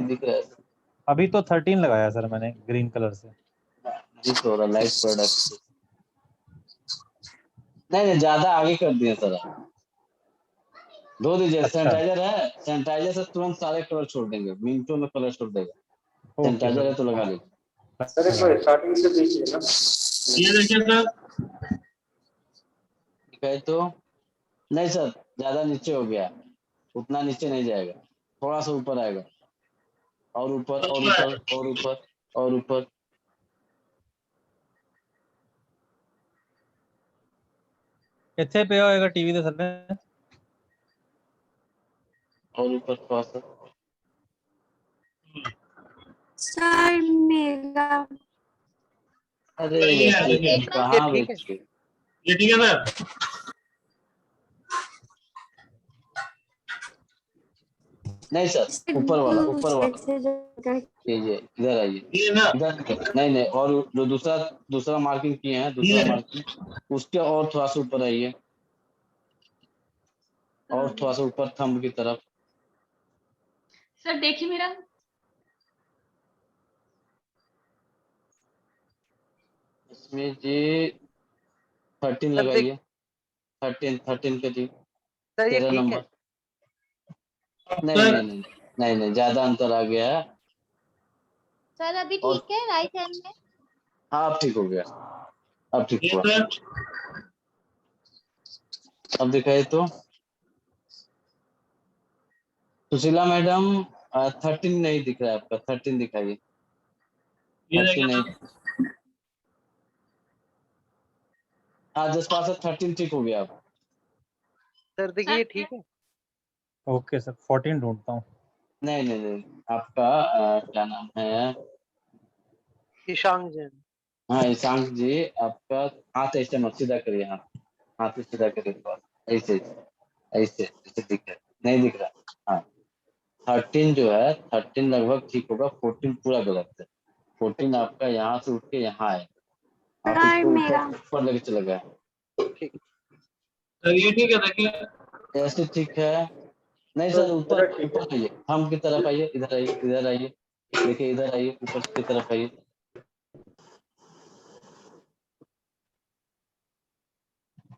दिख रहा है अभी तो 13 लगाया सर मैंने ग्रीन कलर से। जी, तो रहा लाइट प्रोडक्ट। नहीं ज्यादा आगे कर दिए सर आप, धो दीजिए। अच्छा सैनिटाइजर है, सैनिटाइजर से तुरंत सारे कलर छोड़ देंगे, मिनटों में कलर छोड़ देगा। ओके सैनिटाइजर है तो लगा सर। लीजिए। सर एक बार स्टार्टिंग से देखिए ना। ये देखिए सर। ठीक है तो नहीं सर, ज्यादा नीचे हो गया, उतना नीचे नहीं जाएगा, थोड़ा सा ऊपर आएगा, और ऊपर और ऊपर और ऊपर और ऊपर, कितने पे होएगा टीवी ਦੇ ਥੱਲੇ? और ऊपर थोड़ा सा। सर मेरा अरे ये ऐसे देखना। कहाँ ये ठीक है। बेचे? ये ठीक है सर? नहीं सर, ऊपर वाला ये इधर आइए, ये ना, इधर नहीं नहीं, और जो दूसरा दूसरा मार्किंग किए हैं, दूसरा ये मार्किंग उसके और थोड़ा सा ऊपर आइए, और थोड़ा सा ऊपर थंब की तरफ। सर देखिए मेरा। इसमें जी 13 सर देख लगाइए, 13 पे जी, सर ये 13 ठीक है। नंबर। नहीं सर नहीं नहीं नहीं नहीं, ज्यादा अंतर आ गया है। सर अभी और ठीक है राइट हैंड में? हाँ, अब ठीक हो गया, अब ठीक ये हुआ। सर, अब दिखाइए तो सुशीला मैडम, 13 नहीं दिख रहा है आपका, 13 दिखाइए, ये 13 देखिए नहीं। हाँ, जस्ट पास 13 ठीक हो गया अब। सर देखिए ये ठीक है। ओके सर, 14 ढूंढता हूँ। नहीं नहीं नहीं, आपका क्या नाम है? ईशांक जैन। हाँ, ईशांक जी, आपका हाथ ऐसे मत सीधा करिए, हाथ से सीधा करिए थोड़ा, ऐसे ऐसे ऐसे दिख रहा है, नहीं दिख रहा। हाँ, 13 जो है, 13 लगभग ठीक होगा, 14 पूरा गलत है। 14 आपका यहाँ से उठ के यहाँ है, आप इसको ऊपर लेके चले गए। ठीक। सर, ये ठीक है देखिए। ऐसे ठीक है? नहीं सर सर, ऊपर मेरा ठीक है। ऊपर आइए, हम की तरफ आइए, इधर आइए, इधर आइए, देखिए इधर आइए, ऊपर की तरफ आइए।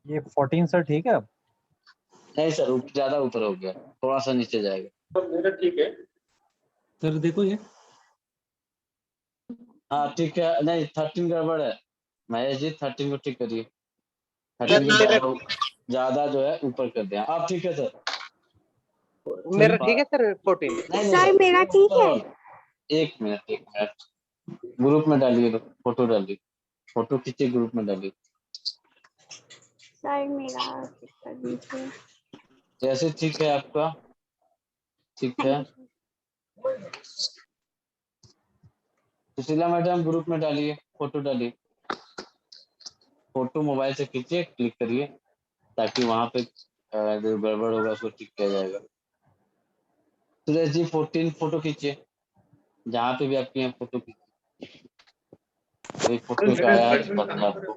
ये 14 सर ठीक है अब? नहीं सर, ज्यादा ऊपर हो गया, थोड़ा सा नीचे जाएगा। सर मेरा ठीक है। सर देखो ये। हाँ ठीक है, नहीं 13 गड़बड़ है, महेश जी 13 को ठीक करिए, सर 13 को मेरा ज्यादा जो है ऊपर कर दिया आप, ठीक है सर। मेरा ठीक है सर 14। नहीं नहीं सर, मेरा ठीक है। एक मिनट एक मिनट, ग्रुप में डालिए, फोटो डालिए, फोटो खींचिए, ग्रुप में डालिए। सर मेरा चेक कर दीजिए। जैसे ठीक है आपका, ठीक है। सुशीला मैडम ग्रुप में डालिए, फोटो डालिए, फोटो मोबाइल से खींचिए, क्लिक करिए, ताकि वहां पे जो गड़बड़ होगा उसको ठीक किया जाएगा। सुरेश जी 14 फोटो खींचिए, जहाँ पे भी आपके यहाँ फोटो खींचिए, कोई फोटो का आया है तो पता है आपको,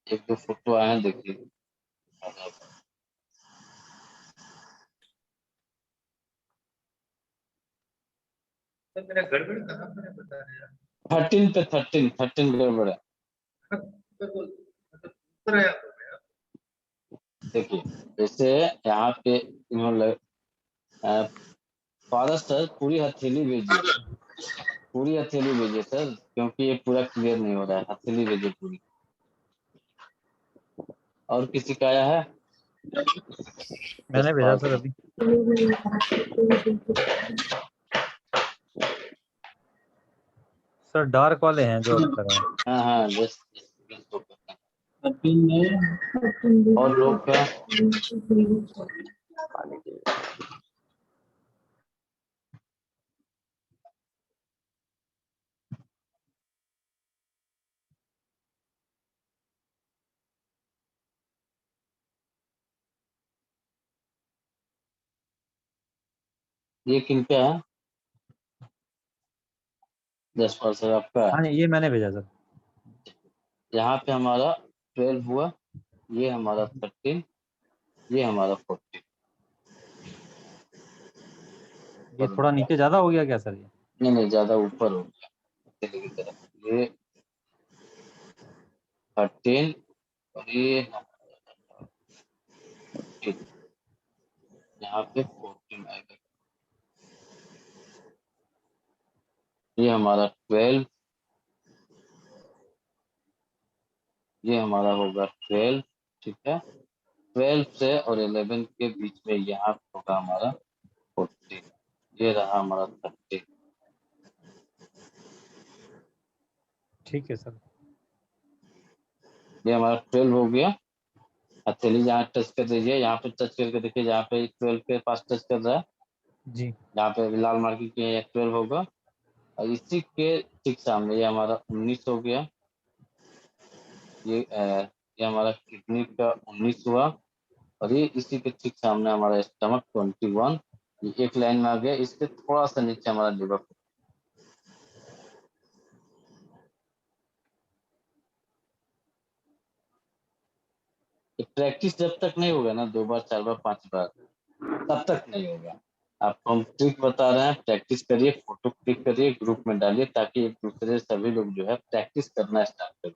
एक दो फोटो आए हैं देखिए। सर मेरा गड़बड़ कहाँ पर है बता रहे हैं? 13 पे 13 गड़बड़ है। ऊपर है आपको। देखिए जैसे यहाँ पे इन्होंने फादर सर पूरी हथेली भेजिए, पूरी हथेली भेजिए सर, क्योंकि ये पूरा क्लियर नहीं हो रहा है, हथेली भेजिए पूरी। और किसी का आया है? मैंने भेजा सर अभी। सर डार्क वाले हैं जो अभी कर रहे हैं। हाँ हाँ, और लोग का ये किनका है? 10% आपका हाँ है। ये मैंने भेजा सर। यहाँ पे हमारा 12 हुआ, ये हमारा 13, ये हमारा 14। ये थोड़ा नीचे ज्यादा हो गया क्या सर ये? नहीं नहीं, ज्यादा ऊपर हो गया हथेली की तरफ, ये 13 और ये यहाँ पे 14 आएगा, ये हमारा 12, ये हमारा होगा 12, ठीक है। 12 से और 11 के बीच में यहाँ होगा हमारा 14, ये रहा हमारा 13। ठीक है सर। ये हमारा 12 हो गया। हथेली जहाँ टच कर दीजिए, यहाँ पे टच करके देखिए, जहाँ पे 12 के पास टच कर रहा है, जी। जहाँ पे लाल मार्किंग किया है 12 होगा, और इसी के ठीक सामने ये हमारा 19 हो गया, ये हमारा किडनी का 19 हुआ, और ये इसी के ठीक सामने हमारा स्टमक 21, ये एक लाइन में आ गया। इसके थोड़ा सा नीचे हमारा लिवर। प्रैक्टिस जब तक नहीं होगा ना, 2 बार 4 बार 5 बार, तब तक नहीं होगा। आपको हम ट्रिक बता रहे हैं, प्रैक्टिस करिए, फोटो क्लिक करिए, ग्रुप में डालिए, ताकि एक दूसरे सभी लोग जो है प्रैक्टिस करना स्टार्ट करें।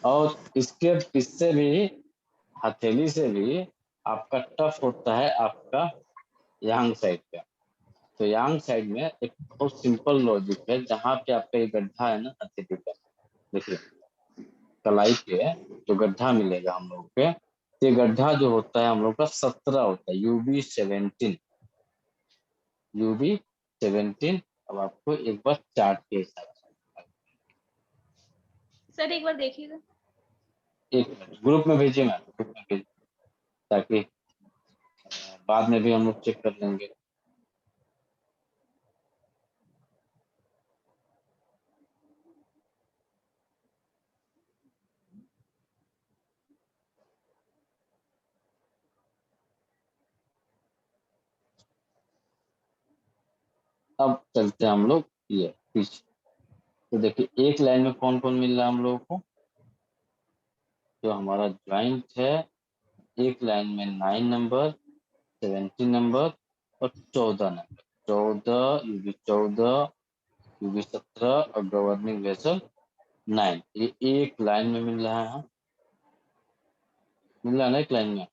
और इससे भी हथेली से भी आपका टफ होता है आपका यांग साइड का। तो यांग साइड में एक बहुत सिंपल लॉजिक है, जहाँ पे आपका ये गड्ढा है ना हथेली का, देखिए कलाई पे जो गड्ढा मिलेगा हम लोग के, ये गड्ढा जो होता है हम लोग का 17 होता है, UB17, UB17। अब आपको एक बार चार्ट के हिसाब से, सर एक बार देखिएगा। एक मिनट ग्रुप में भेजिए, मैं ग्रुप में भेजिए, ताकि बाद में भी हम लोग चेक कर लेंगे। अब चलते हैं हम लोग ये पीछे। तो देखिए एक लाइन में कौन कौन मिल रहा है हम लोगों को, जो हमारा ज्वाइंट है, एक लाइन में 9 नंबर, 17 नंबर और 14 नंबर, 14 UB14, UB17 और गवर्निंग वेसल 9, ये एक लाइन में मिल रहा है, मिल रहा है ना एक लाइन में।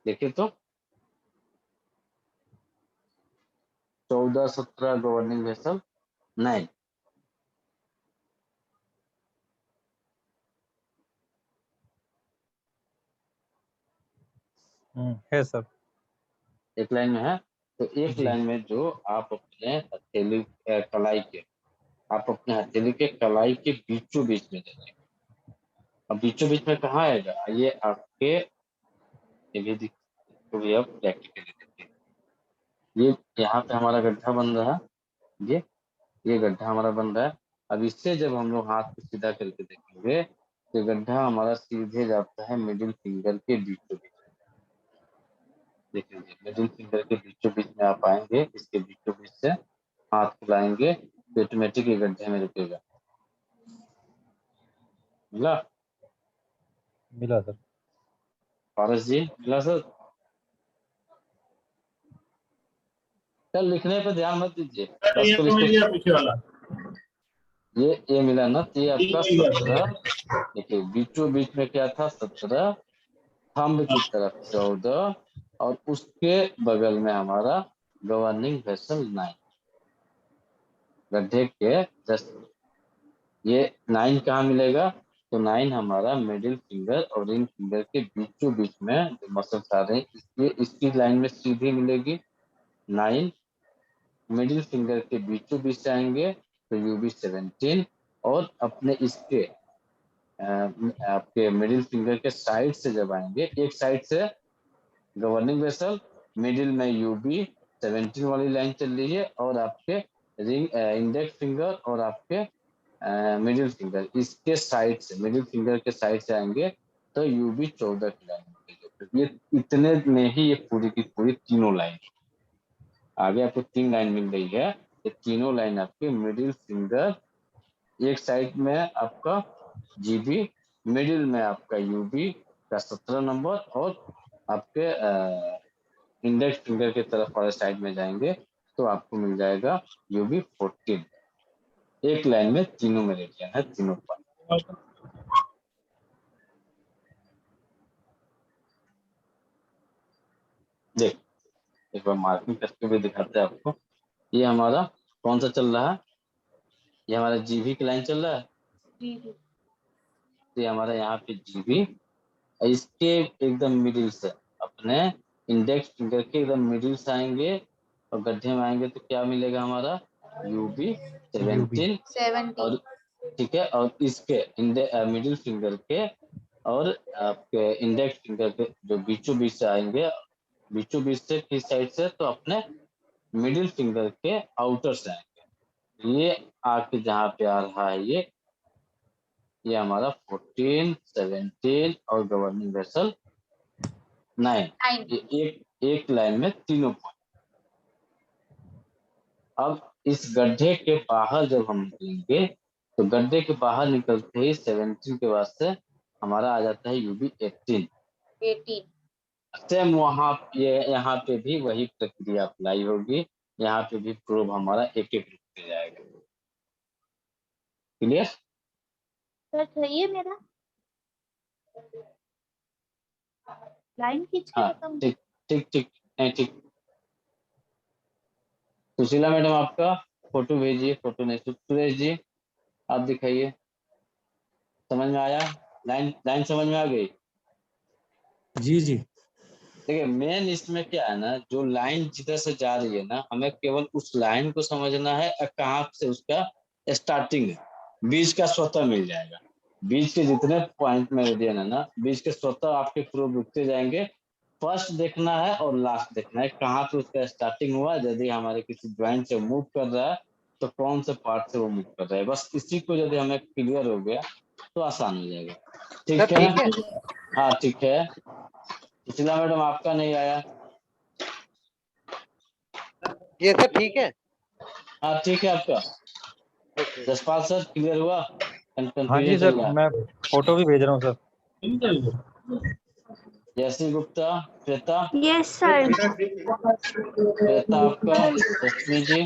देखिए तो 14 17 गवर्निंग वेसल 9, है सर। एक लाइन में है। तो एक जी। लाइन में जो आप अपने हथेली कलाई के, आप अपने हथेली के कलाई के बीचों बीच में देखिए। अब बीचों बीच में कहाँ आएगा, ये आपके, ये भी तो भी आप प्रैक्टिकली देखिए, ये यहाँ पे हमारा गड्ढा बन रहा है, ये गड्ढा हमारा बन रहा है। अब इससे जब हम लोग हाथ को सीधा करके देखेंगे, तो गड्ढा हमारा सीधे जाता है मिडिल फिंगर के बीचों बीच। देखिए मिडिल फिंगर के बीचों बीच में आप आएंगे, इसके बीचों बीच से हाथ फैलाएंगे तो ऑटोमेटिक ये गड्ढे में रुकेगा। मिला मिला सर। पारस जी, मिला सर? सर लिखने पे ध्यान मत दीजिए, बस ये को तो मिल इसको, गया पीछे वाला। ये मिला ना, तो ये आपका मिल गया। 17, देखिए बीचों बीच में क्या था 17, थंब की तरफ 14 और उसके बगल में हमारा गवर्निंग वेसल 9, गड्ढे के जस्ट ये 9 कहाँ मिलेगा, तो 9 हमारा मिडिल फिंगर और रिंग फिंगर के बीचों बीच में जो मसल्स आ रहे हैं, इसकी लाइन में सीधी मिलेगी। 9 मिडिल फिंगर के बीचों बीच आएंगे तो UB17, और अपने इसके आपके मिडिल फिंगर के साइड से जब आएंगे, एक साइड से गवर्निंग वेसल, मिडिल में UB17 वाली लाइन चल रही है, और आपके रिंग इंडेक्स फिंगर और आपके मिडिल फिंगर इसके साइड से, मिडिल फिंगर के साइड से आएंगे तो UB14 की लाइन मिलेगी। तो ये इतने में ही ये पूरी की पूरी तीनों लाइन, आगे आपको 3 लाइन मिल रही है, ये तीनों लाइन आपके मिडिल फिंगर, एक साइड में आपका GB, मिडिल में आपका UB का 17 नंबर, और आपके इंडेक्स फिंगर के तरफ वाले साइड में जाएंगे तो आपको मिल जाएगा UB14। एक लाइन में तीनों मेरिडियन है, तीनों पर। देख एक बार मार्किंग करके भी दिखाते हैं आपको। ये हमारा कौन सा चल रहा है, ये हमारा GB की लाइन चल रहा है, तो ये हमारा यहाँ पे GB, इसके एकदम मिडिल से अपने इंडेक्स फिंगर के एकदम मिडिल से आएंगे और गड्ढे में आएंगे तो क्या मिलेगा हमारा UB17, 70 और ठीक है, और इसके मिडिल फिंगर के और आपके इंडेक्स फिंगर के जो बीचों बीच से आएंगे बीचों बीच से किस साइड से, तो अपने मिडिल फिंगर के आउटर से आएंगे। ये आके जहाँ पे आ रहा है ये हमारा 14, 17 और गवर्निंग वेसल 9, ये एक लाइन में तीनों पॉइंट। अब इस गड्ढे के बाहर जब हम निकलेंगे तो गड्ढे के बाहर निकलते ही 17 के बाद से हमारा आ जाता है यूबी 18। सेम वहां ये यहाँ पे भी वही प्रक्रिया अप्लाई होगी, यहाँ पे भी प्रोब हमारा एक एक रुकते जाएगा। क्लियर? सर सही है मेरा, लाइन खींच के हाँ बताऊं? ठीक ठीक ठीक नहीं ठीक। सुशीला मैडम आपका फोटो भेजिए, फोटो नहीं सुरेश जी आप दिखाइए। समझ में आया? लाइन लाइन समझ में आ गई? जी जी। देखिए मेन इसमें क्या है ना, जो लाइन जिधर से जा रही है ना, हमें केवल उस लाइन को समझना है और कहाँ से उसका स्टार्टिंग है। बीच का स्वतः मिल जाएगा, बीच के जितने पॉइंट मेरिडियन है ना, बीच के स्वतः आपके प्रूफ रुकते जाएंगे। फर्स्ट देखना है और लास्ट देखना है कहाँ पे उसका स्टार्टिंग हुआ। यदि हमारे किसी ज्वाइंट से मूव कर रहा है तो कौन से पार्ट से वो मूव कर रहा है, बस इसी को यदि हमें क्लियर हो गया तो आसान हो जाएगा। ठीक है? हाँ ठीक है। पिछला मैडम आपका नहीं आया। ये सर ठीक है। हाँ ठीक है आपका। जसपाल सर क्लियर हुआ? हाँ जी कंफ्यूजन सर, चल रहा है। मैं फोटो भी भेज रहा हूँ sir. Jayshree Gupta, Shweta, yes sir. Shweta आपका, रश्मि जी,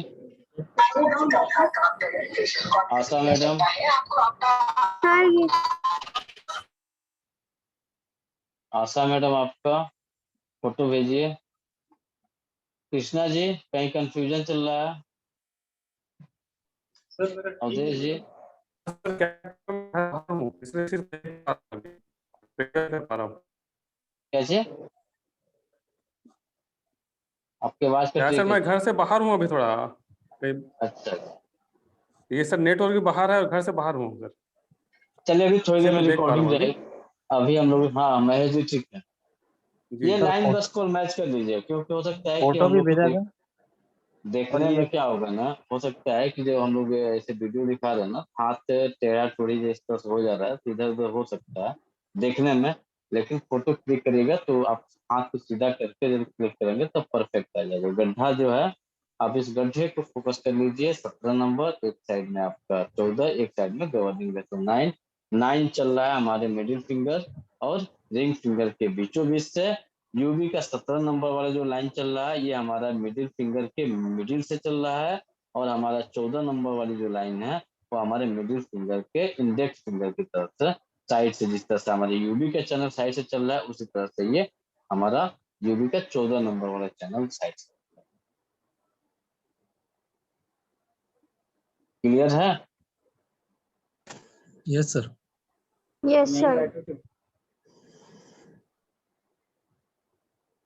आशा मैडम, सर ये आशा मैडम आपका फोटो भेजिए। कृष्णा जी कहीं कंफ्यूजन चल रहा है? अवधेश जी कैसे? आपकी आवाज कट रही सर मैं है। घर से बाहर हूँ अभी थोड़ा। अच्छा ये सर नेटवर्क भी बाहर है और घर से बाहर हूँ सर। चलिए अभी थोड़ी देर में इसीलिए देख पा रहा रिकॉर्डिंग हूँ अभी। जाएगी। अभी हम लोग, हाँ महेश जी ठीक है। जी ये सर लाइन बस को मैच कर दीजिए, क्योंकि हो सकता है कि फोटो हम भी लोग को भेजा था। और देखने ये में क्या होगा ना, हो सकता है कि जब हम लोग ऐसे वीडियो दिखा रहे हैं ना, हाथ टेढ़ा थोड़ी इस तरह से हो जा रहा है तो इधर उधर हो सकता है देखने में। लेकिन फोटो क्लिक करिएगा तो आप हाथ को सीधा करके जब क्लिक करेंगे तब परफेक्ट आ जाएगा। गड्ढा जो है, आप इस गड्ढे को फोकस कर लीजिए। 17 नंबर, एक साइड में आपका 14, एक साइड में गवर्निंग वेसल 9। 9 चल रहा है हमारे मिडिल फिंगर और रिंग फिंगर के बीचों बीच से। यूबी का 17 नंबर वाला जो लाइन चल रहा है ये हमारा मिडिल फिंगर के मिडिल से चल रहा है, और हमारा 14 नंबर वाली जो लाइन है वो हमारे मिडिल फिंगर के इंडेक्स फिंगर की तरफ से, साइड से, जिस तरह से हमारे यूबी का चैनल साइड से चल रहा है उसी तरह से ये हमारा यूबी का 14 नंबर वाला चैनल साइड से। क्लियर है? Yes sir. Yes sir.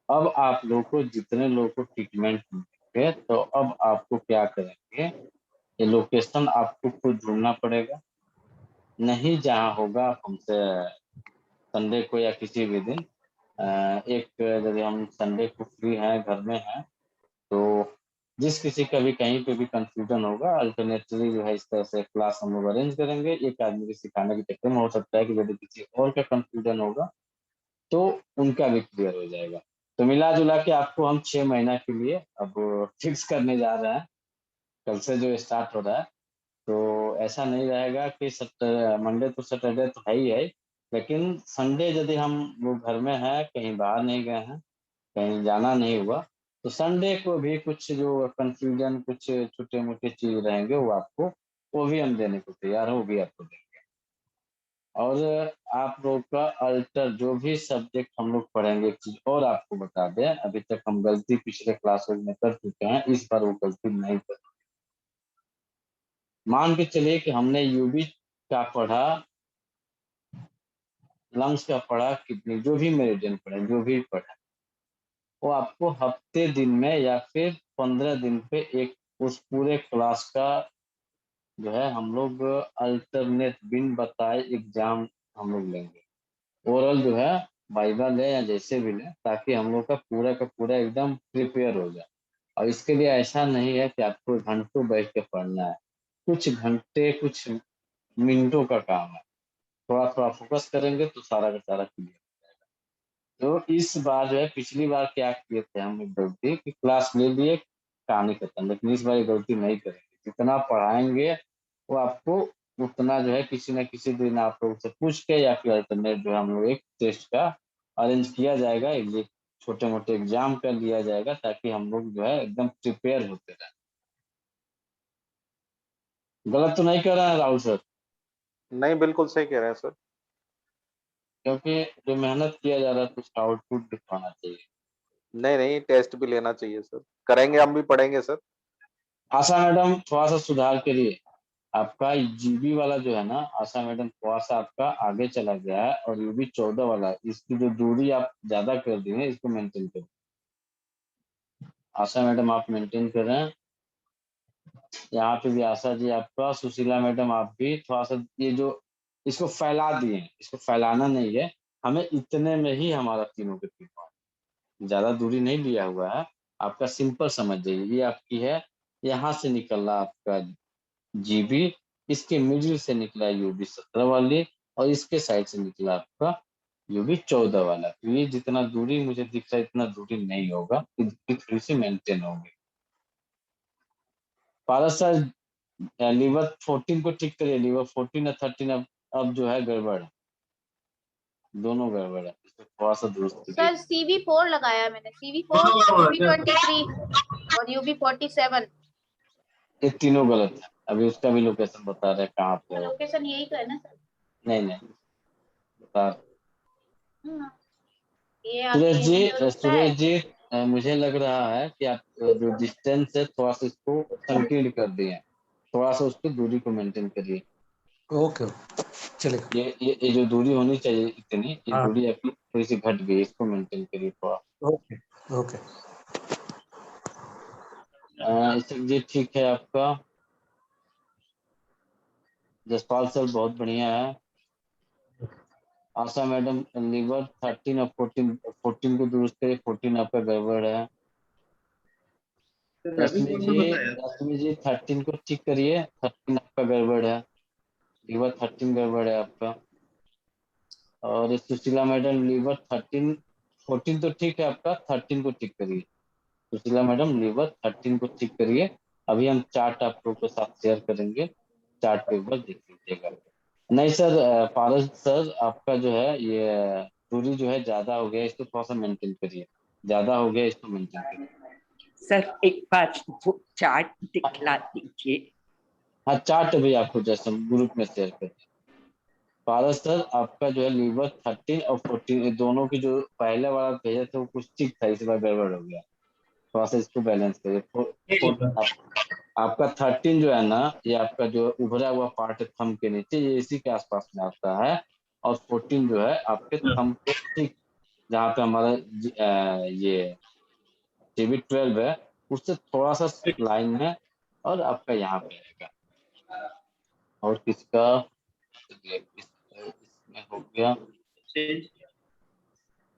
अब आप लोग को, जितने लोग को ट्रीटमेंट मिलेंगे, तो अब आपको क्या करेंगे, ये लोकेशन आपको खुद ढूंढना पड़ेगा। नहीं जहाँ होगा आप हमसे संडे को या किसी भी दिन एक, यदि हम संडे को फ्री हैं, घर में हैं, तो जिस किसी का भी कहीं पे भी कंफ्यूजन होगा, अल्टरनेटली जो है इस तरह से क्लास हम लोग अरेंज करेंगे। एक आदमी के सिखाने के चक्कर में हो सकता है कि यदि किसी और का कंफ्यूजन होगा तो उनका भी क्लियर हो जाएगा। तो मिला जुला के आपको हम 6 महीना के लिए अब फिक्स करने जा रहे हैं, कल से जो स्टार्ट हो रहा है। तो ऐसा नहीं रहेगा कि मंडे टू सैटरडे तो है ही है, लेकिन संडे यदि हम लोग घर में हैं, कहीं बाहर नहीं गए हैं, कहीं जाना नहीं हुआ, तो संडे को भी कुछ जो कंफ्यूजन, कुछ छोटे मोटे चीज रहेंगे वो आपको, वो भी हम देने को तैयार हैं, वो भी आपको देंगे। और आप लोग का अल्टर जो भी सब्जेक्ट हम लोग पढ़ेंगे, एक चीज और आपको बता दें, अभी तक हम गलती पिछले क्लासों में कर चुके हैं, इस बार वो गलती नहीं कर। मान के चलिए कि हमने यूबी का पढ़ा, लंग्स का पढ़ा, किडनी, जो भी मेरिडियन पढ़े, जो भी पढ़ा, वो आपको हफ्ते दिन में या फिर 15 दिन पे एक उस पूरे क्लास का जो है हम लोग अल्टरनेट बिन बताए एग्जाम हम लोग लेंगे। ओरल जो है वाइवा ले या जैसे भी ले, ताकि हम लोग का पूरा एकदम प्रिपेयर हो जाए। और इसके लिए ऐसा नहीं है कि आपको घंटों बैठ के पढ़ना है, कुछ घंटे कुछ मिनटों का काम है। थोड़ा थोड़ा फोकस करेंगे तो सारा का सारा क्लियर। तो इस बार जो है, पिछली बार क्या किए थे हम लोग गलती कि क्लास ले लिए, कहानी खत्म, लेकिन इस बार ये गलती नहीं करेंगे। जितना पढ़ाएंगे वो आपको उतना जो है किसी न किसी दिन आप लोग से पूछ के या फिर अल्टरनेट जो है हम लोग एक टेस्ट का अरेंज किया जाएगा, ये छोटे मोटे एग्जाम कर लिया जाएगा, ताकि हम लोग जो है एकदम प्रिपेयर होते रहे। गलत तो नहीं कर रहे हैं राहुल सर? नहीं, बिल्कुल सही कह रहे हैं सर। क्योंकि जो मेहनत किया जा रहा है तो उसका आउटपुट दिखाना चाहिए। नहीं नहीं, टेस्ट भी लेना चाहिए सर, करेंगे, हम भी पढ़ेंगे सर। आशा मैडम थोड़ा सा सुधार करिए, आपका जीबी वाला जो है ना, आशा मैडम थोड़ा सा आपका आगे चला गया है, और यूबी 14 वाला, इसकी जो दूरी आप ज्यादा कर दी है, इसको मेंटेन करें। आशा मैडम आप मेंटेन कर रहे हैं, यहाँ पे भी आशा जी आपका, सुशीला मैडम आप भी थोड़ा सा ये जो इसको फैला दिए, इसको फैलाना नहीं है, हमें इतने में ही हमारा तीनों के तीनों, ज्यादा दूरी नहीं लिया हुआ है। आपका सिंपल समझ जाइए, ये आपकी है, यहाँ से निकल रहा आपका जीबी, इसके मिडिल से निकला यूबी 17 वाली, और इसके साइड से निकला आपका यूबी 14 वाला। तो ये जितना दूरी मुझे दिख रहा है इतना दूरी नहीं होगा, इसकी थोड़ी सी मेंटेन होगी। पारस सर लीवर 14 को ठीक करिए, लीवर 14 और 13 अब जो है गड़बड़ है, दोनों गड़बड़ है, इसको थोड़ा सा दुरुस्त करिए। सर CV4 लगाया मैंने, CV4, UB23 और UB47। ये तीनों गलत है, अभी उसका भी लोकेशन बता रहे हैं कहाँ पे है। लोकेशन यही तो है ना सर? नहीं नहीं बता। हाँ, ये सुरेश आगे जी, मुझे लगता है। सुरेश जी, मुझे लग रहा है कि आप जो डिस्टेंस है थोड़ा सा इसको संकीर्ण कर दिए, थोड़ा सा उसकी दूरी को मेंटेन करिए। ओके चलेगा। ये जो दूरी होनी चाहिए इतनी, ये हाँ दूरी आपकी थोड़ी सी घट गई, इसको मेंटेन करिए थोड़ा। Okay okay. जी ठीक है आपका। जसपाल सर बहुत बढ़िया है। आशा मैडम लीवर 13 और 14 को दुरुस्त करिए, 14 आपका गड़बड़ है। रश्मि जी 13 को ठीक करिए, 13 आपका गड़बड़ है, लीवर 13 गड़बड़ है आपका। और सुशीला मैडम लीवर 13, 14 तो ठीक है आपका, 13 को ठीक करिए। सुशीला मैडम लीवर 13 को ठीक करिए। अभी हम चार्ट आप लोगों के साथ शेयर करेंगे, चार्ट पे ऊपर देख लीजिएगा। नहीं सर, पारस सर आपका जो है ये दूरी जो है ज्यादा हो गया, इसको थोड़ा सा मेंटेन करिए, ज्यादा हो गया, इसको मेंटेन करिए। सर एक बार वो चार्ट दिखला दीजिए। हाँ चार्ट भी आपको जैसे ग्रुप में शेयर कर। पारस सर आपका जो है लीवर 13 और 14, ये दोनों की जो पहले वाला भेजा था वो कुछ ठीक था, इस बार गड़बड़ हो गया, थोड़ा सा इसको बैलेंस करिए। आपका 13 जो है ना, ये आपका जो उभरा हुआ पार्ट है थंब के नीचे, ये इसी के आसपास में आता है। और 14 जो है आपके थंब के ठीक जहाँ पे हमारा ये जीबी 12 है, उससे थोड़ा सा लाइन में, और आपका यहाँ पे रहेगा। और किसका इसमें हो गया?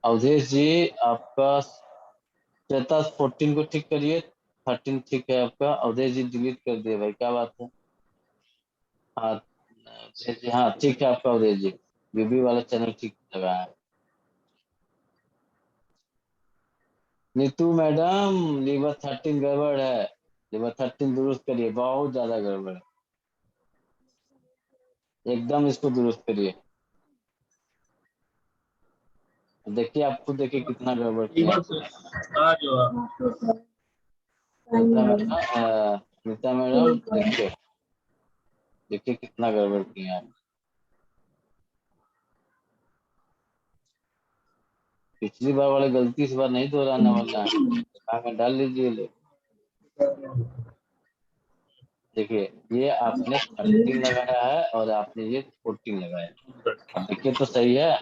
अवधेश जी आपका श्वेता 14 को ठीक करिए, 13 ठीक है आपका। अवधेश जी डिलीट कर दिए भाई, क्या बात है? हाँ अवधेश जी, हाँ ठीक है आपका अवधेश जी, बीबी वाला चैनल ठीक लगा है। नीतू मैडम लीवर 13 गड़बड़ है, लीवर 13 दुरुस्त करिए, बहुत ज्यादा गड़बड़ है, एकदम इसको दुरुस्त करिए। देखिए आप खुद देखिए कितना गड़बड़ किया नीता मैडम, देखिए देखिए कितना गड़बड़ किया आप। पिछली बार वाली गलती इस बार नहीं दोहराने वाला है, दिमाग में डाल लीजिए लोग। देखिए ये आपने 13 लगाया है और आपने ये 14 लगाया, अब देखिए तो सही है।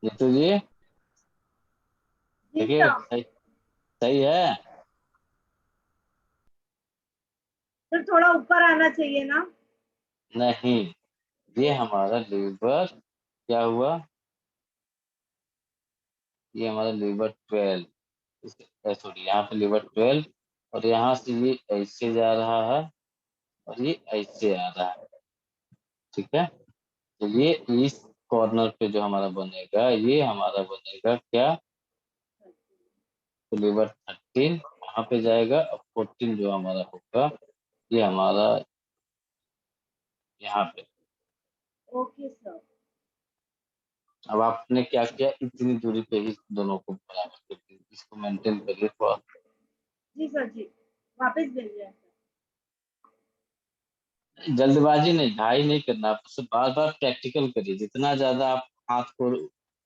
नीतू जी देखिए सही, सही है। सर थोड़ा ऊपर आना चाहिए ना। नहीं, ये हमारा लीवर क्या हुआ, ये हमारा लीवर 12, सॉरी यहाँ पे लीवर 12 और यहाँ से ये ऐसे जा रहा है और ये ऐसे आ रहा है, ठीक है। तो ये इस कॉर्नर पे जो हमारा बनेगा, ये हमारा बनेगा क्या, तो लीवर 13 यहाँ पे जाएगा और 14 जो हमारा होगा ये हमारा यहाँ पे। Okay sir. अब आपने क्या किया, इतनी दूरी पे ही दोनों को बराबर कर दिया, इसको मेंटेन करिए थोड़ा। जी सर जी, वापस भेज रहे हैं सर। जल्दबाजी नहीं, घाई नहीं करना, आप उससे बार बार प्रैक्टिकल करिए। जितना ज्यादा आप हाथ को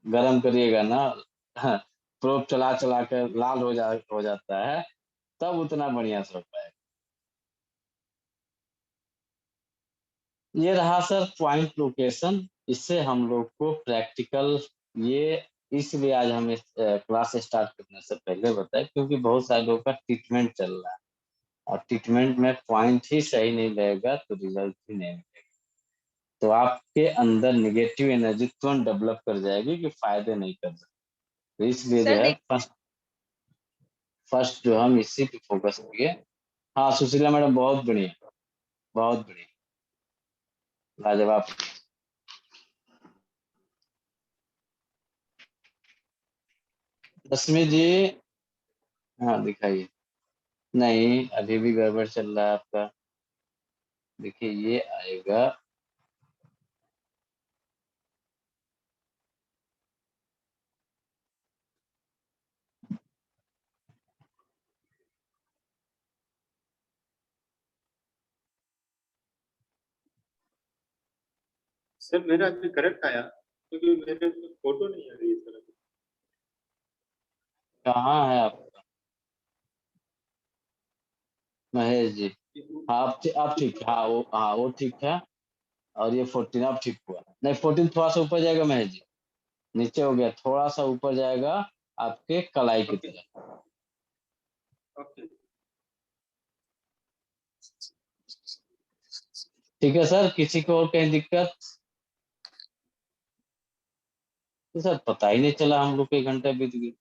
गर्म करिएगा ना, प्रोब चला चला कर लाल हो जाता है, तब उतना बढ़िया से हो पाएगा। ये रहा सर पॉइंट लोकेशन। इससे हम लोग को प्रैक्टिकल, ये इसलिए आज हमें क्लास स्टार्ट करने से पहले बताया क्योंकि बहुत सारे लोगों का ट्रीटमेंट चल रहा है और ट्रीटमेंट में पॉइंट ही सही नहीं रहेगा तो रिजल्ट ही नहीं मिलेगा। तो आपके अंदर निगेटिव एनर्जी तुरंत डेवलप कर जाएगी कि फायदे नहीं कर सकते। तो इसलिए जो सर है फर्स्ट जो हम इसी पे फोकस किए। हाँ सुशीला मैडम, बहुत बढ़िया, बहुत बढ़िया, लाजवाब। रश्मि जी, हाँ दिखाइए। नहीं, अभी भी गड़बड़ चल रहा है आपका। देखिए ये आएगा, सर मेरा अभी करेक्ट आया क्योंकि मेरे फोटो नहीं आ रही है सर। कहाँ है आपका महेश जी? हाँ अब ठीक है, हाँ वो ठीक है। और ये 14 अब ठीक हुआ। नहीं 14 थोड़ा सा ऊपर जाएगा महेश जी, नीचे हो गया, थोड़ा सा ऊपर जाएगा आपके कलाई की तरफ। ओके। ठीक है सर, किसी को और कहीं दिक्कत? तो सर पता ही नहीं चला हम लोग के 1 घंटा बीत गया।